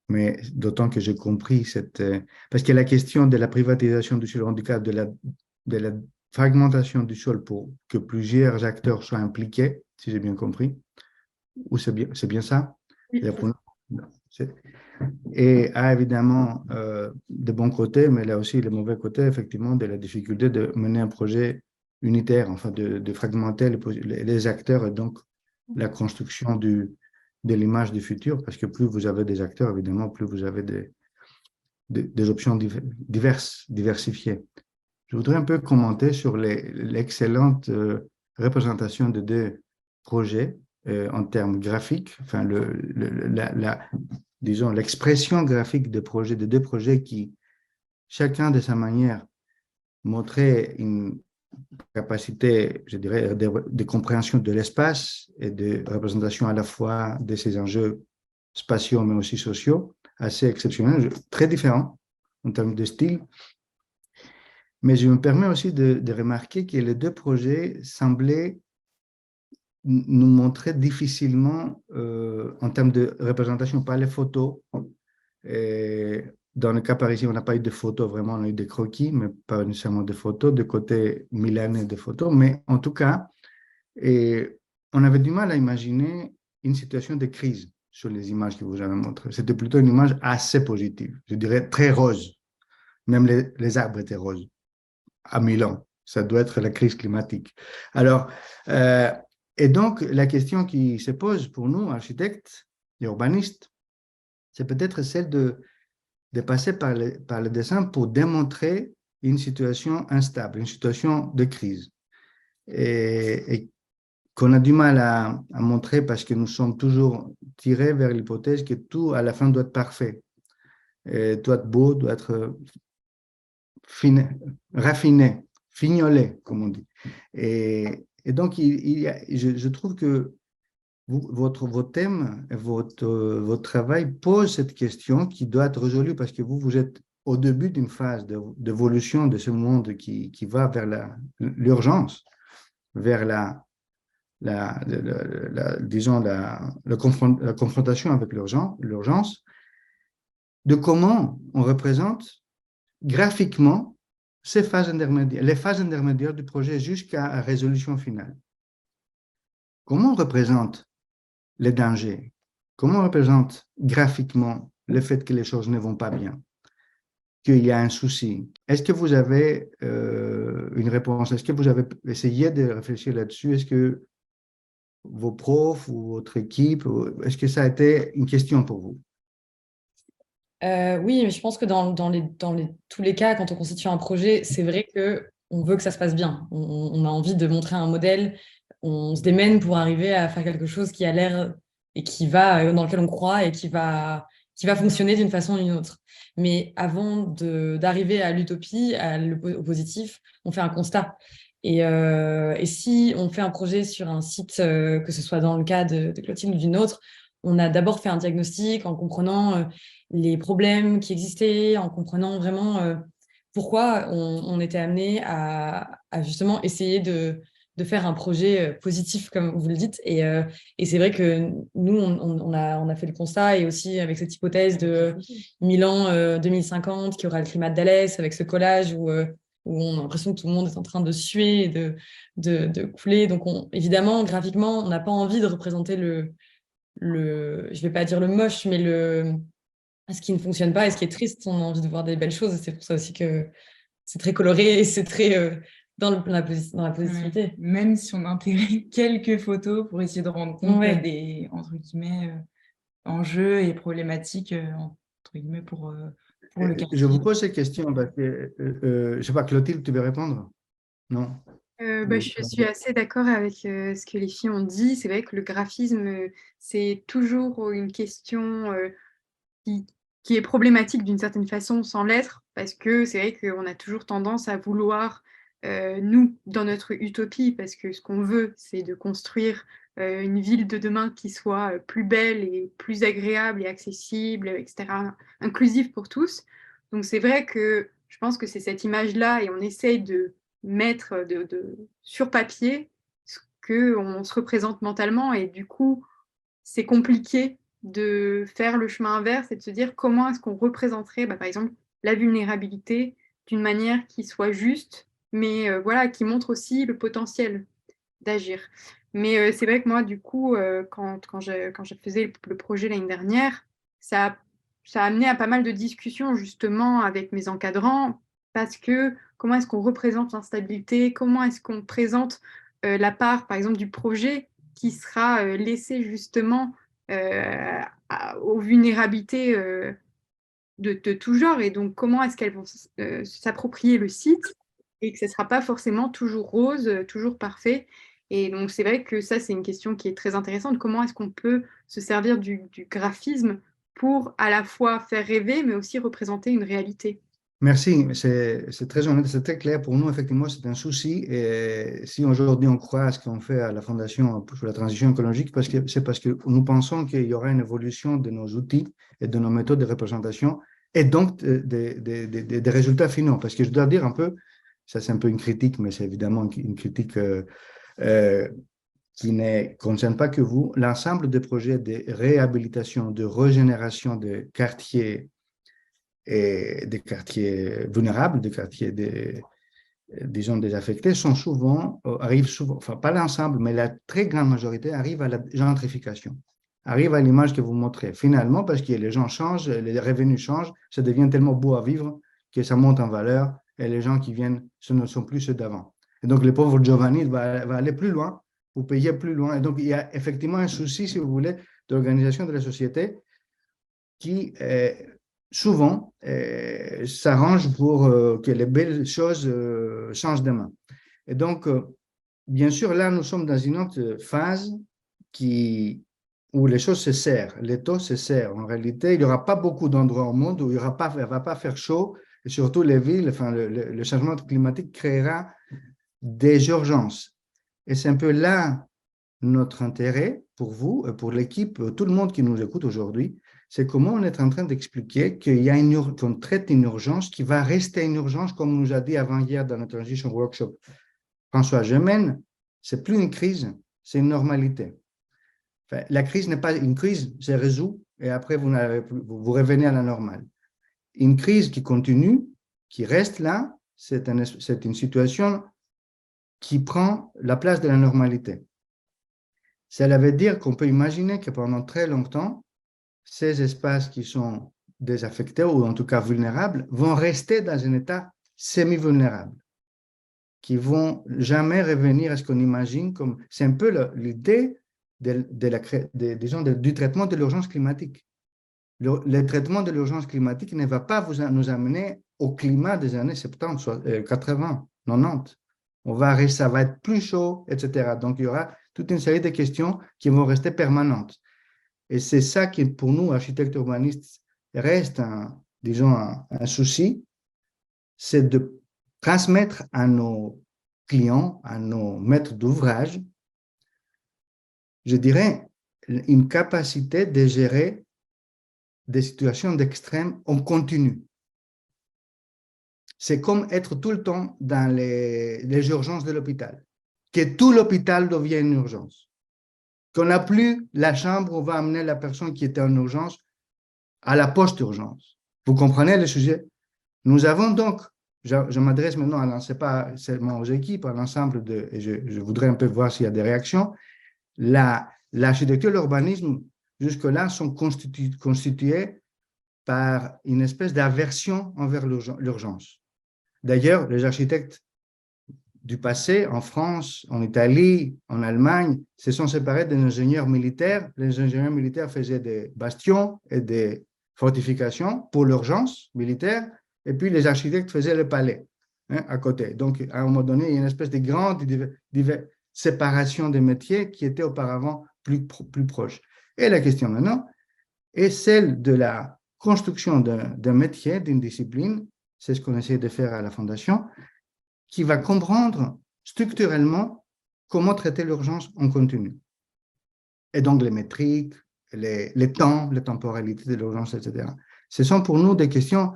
Mais d'autant que j'ai compris parce que la question de la privatisation du sol handicap, de la fragmentation du sol pour que plusieurs acteurs soient impliqués, si j'ai bien compris, ou c'est bien ça? Et a évidemment de bons côtés, mais là aussi le mauvais côté, effectivement, de la difficulté de mener un projet unitaire, enfin de fragmenter les acteurs et donc la construction de l'image du futur, parce que plus vous avez des acteurs, évidemment, plus vous avez des options diverses, diversifiées. Je voudrais un peu commenter sur l'excellente représentation de deux projets en termes graphiques, enfin disons l'expression graphique de deux projets qui, chacun de sa manière, montrait une capacité, je dirais, de compréhension de l'espace et de représentation à la fois de ces enjeux spatiaux mais aussi sociaux, assez exceptionnels, très différents en termes de style. Mais je me permets aussi de remarquer que les deux projets semblaient nous montrer difficilement, en termes de représentation, par les photos. Et dans le cas parisien, on n'a pas eu de photos, vraiment, on a eu des croquis, mais pas nécessairement de photos, de côté milanais de photos. Mais en tout cas, on avait du mal à imaginer une situation de crise sur les images que vous avez montrées. C'était plutôt une image assez positive, je dirais très rose. Même les arbres étaient roses à Milan. Ça doit être la crise climatique. Alors, et donc, la question qui se pose pour nous, architectes et urbanistes, c'est peut-être celle de passer par le dessin pour démontrer une situation instable, une situation de crise. Et qu'on a du mal à montrer parce que nous sommes toujours tirés vers l'hypothèse que tout, à la fin, doit être parfait. Et doit être beau, doit être raffiné, fignolé, comme on dit. Et donc, je trouve que votre thème, votre travail pose cette question qui doit être résolue parce que vous êtes au début d'une phase d'évolution de ce monde qui va vers l'urgence, vers disons la confrontation avec l'urgence, de comment on représente graphiquement les phases intermédiaires du projet jusqu'à la résolution finale. Comment on représente les dangers? Comment on représente graphiquement le fait que les choses ne vont pas bien, qu'il y a un souci? Est-ce que vous avez une réponse? Est-ce que vous avez essayé de réfléchir là-dessus? Est-ce que vos profs ou votre équipe, est-ce que ça a été une question pour vous? Oui, mais je pense que dans tous les cas, quand on constitue un projet, c'est vrai qu'on veut que ça se passe bien. On a envie de montrer un modèle, on se démène pour arriver à faire quelque chose qui a l'air et dans lequel on croit et qui va fonctionner d'une façon ou d'une autre. Mais avant d'arriver à l'utopie, au positif, on fait un constat. Et si on fait un projet sur un site, que ce soit dans le cas de Clotilde ou d'une autre, on a d'abord fait un diagnostic en comprenant les problèmes qui existaient, en comprenant vraiment pourquoi on était amené à justement essayer de faire un projet positif, comme vous le dites. Et c'est vrai que nous, on a fait le constat, et aussi avec cette hypothèse de Milan 2050, qui aura le climat de Dalès, avec ce collage où on a l'impression que tout le monde est en train de suer et de couler. Donc, évidemment, graphiquement, on n'a pas envie de représenter je vais pas dire le moche, mais ce qui ne fonctionne pas et ce qui est triste. On a envie de voir des belles choses. C'est pour ça aussi que c'est très coloré et c'est très dans la positivité. Ouais. Même si on a intégré quelques photos pour essayer de rendre compte des, entre guillemets, enjeux et problématiques, entre guillemets, pour le quartier. Je vous pose cette question parce que, je ne sais pas, Clotilde, tu veux répondre? Non? Je suis assez d'accord avec ce que les filles ont dit. C'est vrai que le graphisme, c'est toujours une question qui est problématique d'une certaine façon sans l'être, parce que c'est vrai qu'on a toujours tendance à vouloir, nous, dans notre utopie, parce que ce qu'on veut, c'est de construire une ville de demain qui soit plus belle et plus agréable et accessible, etc., inclusive pour tous. Donc c'est vrai que je pense que c'est cette image-là, et on essaye de mettre sur papier ce qu'on se représente mentalement, et du coup, c'est compliqué de faire le chemin inverse et de se dire comment est-ce qu'on représenterait, par exemple, la vulnérabilité d'une manière qui soit juste, mais voilà, qui montre aussi le potentiel d'agir. Mais c'est vrai que moi, du coup, quand je faisais le projet l'année dernière, ça a amené à pas mal de discussions justement avec mes encadrants, parce que comment est-ce qu'on représente l'instabilité, comment est-ce qu'on présente la part, par exemple, du projet qui sera laissée justement aux vulnérabilités de tout genre, et donc comment est-ce qu'elles vont s'approprier le site, et que ce ne sera pas forcément toujours rose, toujours parfait. Et donc c'est vrai que ça, c'est une question qui est très intéressante. Comment est-ce qu'on peut se servir du graphisme pour à la fois faire rêver, mais aussi représenter une réalité? Merci, c'est très honnête, c'est très clair. Pour nous, effectivement, c'est un souci. Et si aujourd'hui on croit à ce qu'on fait à la Fondation pour la transition écologique, c'est parce que nous pensons qu'il y aura une évolution de nos outils et de nos méthodes de représentation, et donc des résultats finaux. Parce que je dois dire un peu, ça c'est un peu une critique, mais c'est évidemment une critique qui ne concerne pas que vous, l'ensemble des projets de réhabilitation, de régénération des quartiers et des quartiers vulnérables, des quartiers disons désaffectés, arrivent souvent, enfin pas l'ensemble, mais la très grande majorité arrive à la gentrification, arrive à l'image que vous montrez. Finalement, parce que les gens changent, les revenus changent, ça devient tellement beau à vivre que ça monte en valeur et les gens qui viennent, ce ne sont plus ceux d'avant. Et donc, le pauvre Giovanni va aller plus loin, vous payez plus loin. Et donc, il y a effectivement un souci, si vous voulez, d'organisation de la société qui souvent s'arrange pour que les belles choses changent de main. Et donc, bien sûr, là, nous sommes dans une autre phase où les choses se serrent, les taux se serrent. En réalité, il n'y aura pas beaucoup d'endroits au monde où il ne va pas faire chaud, et surtout les villes, enfin, le changement climatique créera des urgences. Et c'est un peu là notre intérêt pour vous, pour l'équipe, tout le monde qui nous écoute aujourd'hui, c'est comment on est en train d'expliquer qu'on traite une urgence qui va rester une urgence, comme nous a dit avant-hier dans notre transition workshop François Gemène, c'est plus une crise, c'est une normalité. Enfin, la crise n'est pas une crise, c'est résout, et après vous revenez à la normale. Une crise qui continue, qui reste là, c'est une situation qui prend la place de la normalité. Cela veut dire qu'on peut imaginer que pendant très longtemps, ces espaces qui sont désaffectés ou en tout cas vulnérables vont rester dans un état semi-vulnérable, qui vont jamais revenir à ce qu'on imagine comme... C'est un peu l'idée du traitement de l'urgence climatique. Le traitement de l'urgence climatique ne va pas nous amener au climat des années 70, 80, 90. Ça va être plus chaud, etc. Donc, il y aura toute une série de questions qui vont rester permanentes. Et c'est ça qui, pour nous, architectes urbanistes, reste un souci, c'est de transmettre à nos clients, à nos maîtres d'ouvrage, je dirais, une capacité de gérer des situations d'extrême en continu. C'est comme être tout le temps dans les urgences de l'hôpital, que tout l'hôpital devient une urgence, qu'on n'a plus la chambre où on va amener la personne qui était en urgence à la post-urgence. Vous comprenez le sujet? Nous avons donc, je m'adresse maintenant, ce n'est pas seulement aux équipes, à l'ensemble et je voudrais un peu voir s'il y a des réactions. L'architecture et l'urbanisme, jusque-là, sont constitués par une espèce d'aversion envers l'urgence. D'ailleurs, les architectes du passé, en France, en Italie, en Allemagne, se sont séparés des ingénieurs militaires. Les ingénieurs militaires faisaient des bastions et des fortifications pour l'urgence militaire, et puis les architectes faisaient le palais à côté. Donc, à un moment donné, il y a une espèce de grande séparation des métiers qui était auparavant plus proche. Et la question maintenant est celle de la construction d'un métier, d'une discipline, c'est ce qu'on essaie de faire à la Fondation, qui va comprendre structurellement comment traiter l'urgence en continu. Et donc les métriques, les temps, les temporalités de l'urgence, etc. Ce sont pour nous des questions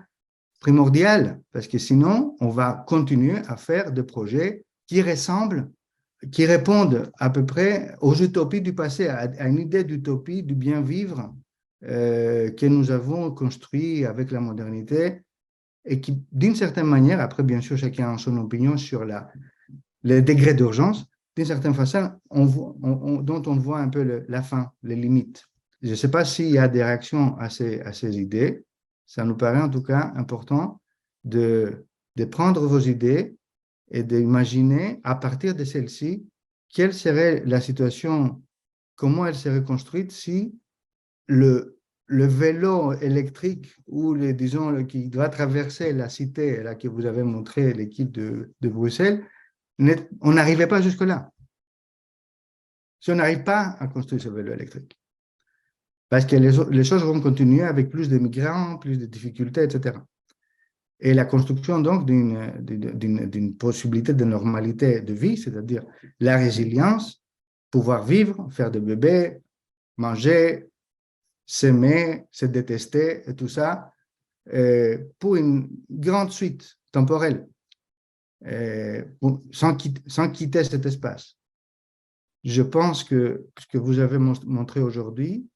primordiales, parce que sinon, on va continuer à faire des projets qui répondent à peu près aux utopies du passé, à une idée d'utopie, du bien vivre que nous avons construit avec la modernité, et qui, d'une certaine manière, après, bien sûr, chacun a son opinion sur les degrés d'urgence, d'une certaine façon, dont on voit un peu la fin, les limites. Je ne sais pas s'il y a des réactions à ces idées. Ça nous paraît en tout cas important de de prendre vos idées et d'imaginer à partir de celles-ci quelle serait la situation, comment elle serait construite si le vélo électrique ou, disons, qui doit traverser la cité, là que vous avez montré, l'équipe de Bruxelles, on n'arrivait pas jusque-là. Si on n'arrive pas à construire ce vélo électrique. Parce que les choses vont continuer avec plus de migrants, plus de difficultés, etc. Et la construction donc d'une possibilité de normalité de vie, c'est-à-dire la résilience, pouvoir vivre, faire des bébés, manger, s'aimer, se détester et tout ça, pour une grande suite temporelle, sans quitter cet espace. Je pense que ce que vous avez montré aujourd'hui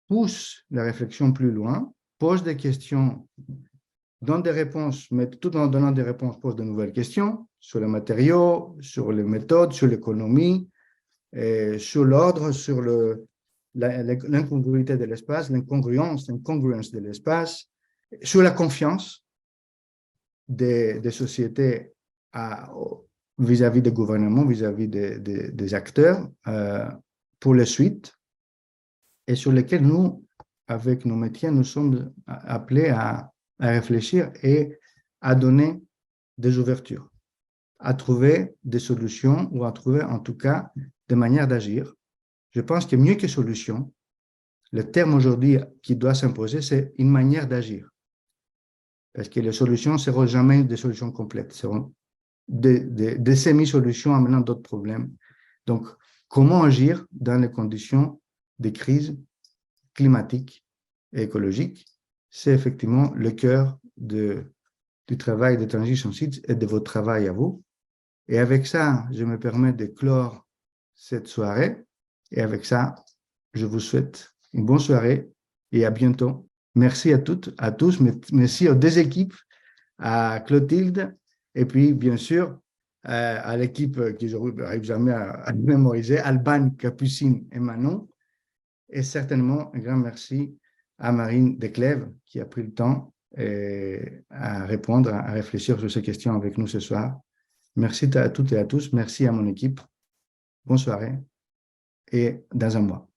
pousse la réflexion plus loin, pose des questions, donne des réponses, mais tout en donnant des réponses, pose de nouvelles questions sur les matériaux, sur les méthodes, sur l'économie, sur l'ordre, sur l'incongruité de l'espace, l'incongruence de l'espace, sur la confiance des sociétés vis-à-vis des gouvernements, vis-à-vis des acteurs pour la suite, et sur lesquels nous, avec nos métiers, nous sommes appelés à réfléchir et à donner des ouvertures, à trouver des solutions ou à trouver en tout cas des manières d'agir. Je pense que mieux que solution, le terme aujourd'hui qui doit s'imposer, c'est une manière d'agir. Parce que les solutions ne seront jamais des solutions complètes, seront des semi-solutions amenant d'autres problèmes. Donc, comment agir dans les conditions de crise climatique et écologique, c'est effectivement le cœur du travail de Transition Seeds et de votre travail à vous. Et avec ça, je me permets de clore cette soirée. Et avec ça, je vous souhaite une bonne soirée et à bientôt. Merci à toutes, à tous. Merci aux deux équipes, à Clotilde et puis, bien sûr, à l'équipe que je n'arrive jamais à mémoriser, Alban, Capucine et Manon. Et certainement, un grand merci à Marine Desclèves qui a pris le temps à répondre, à réfléchir sur ces questions avec nous ce soir. Merci à toutes et à tous. Merci à mon équipe. Bonne soirée et dans un mois.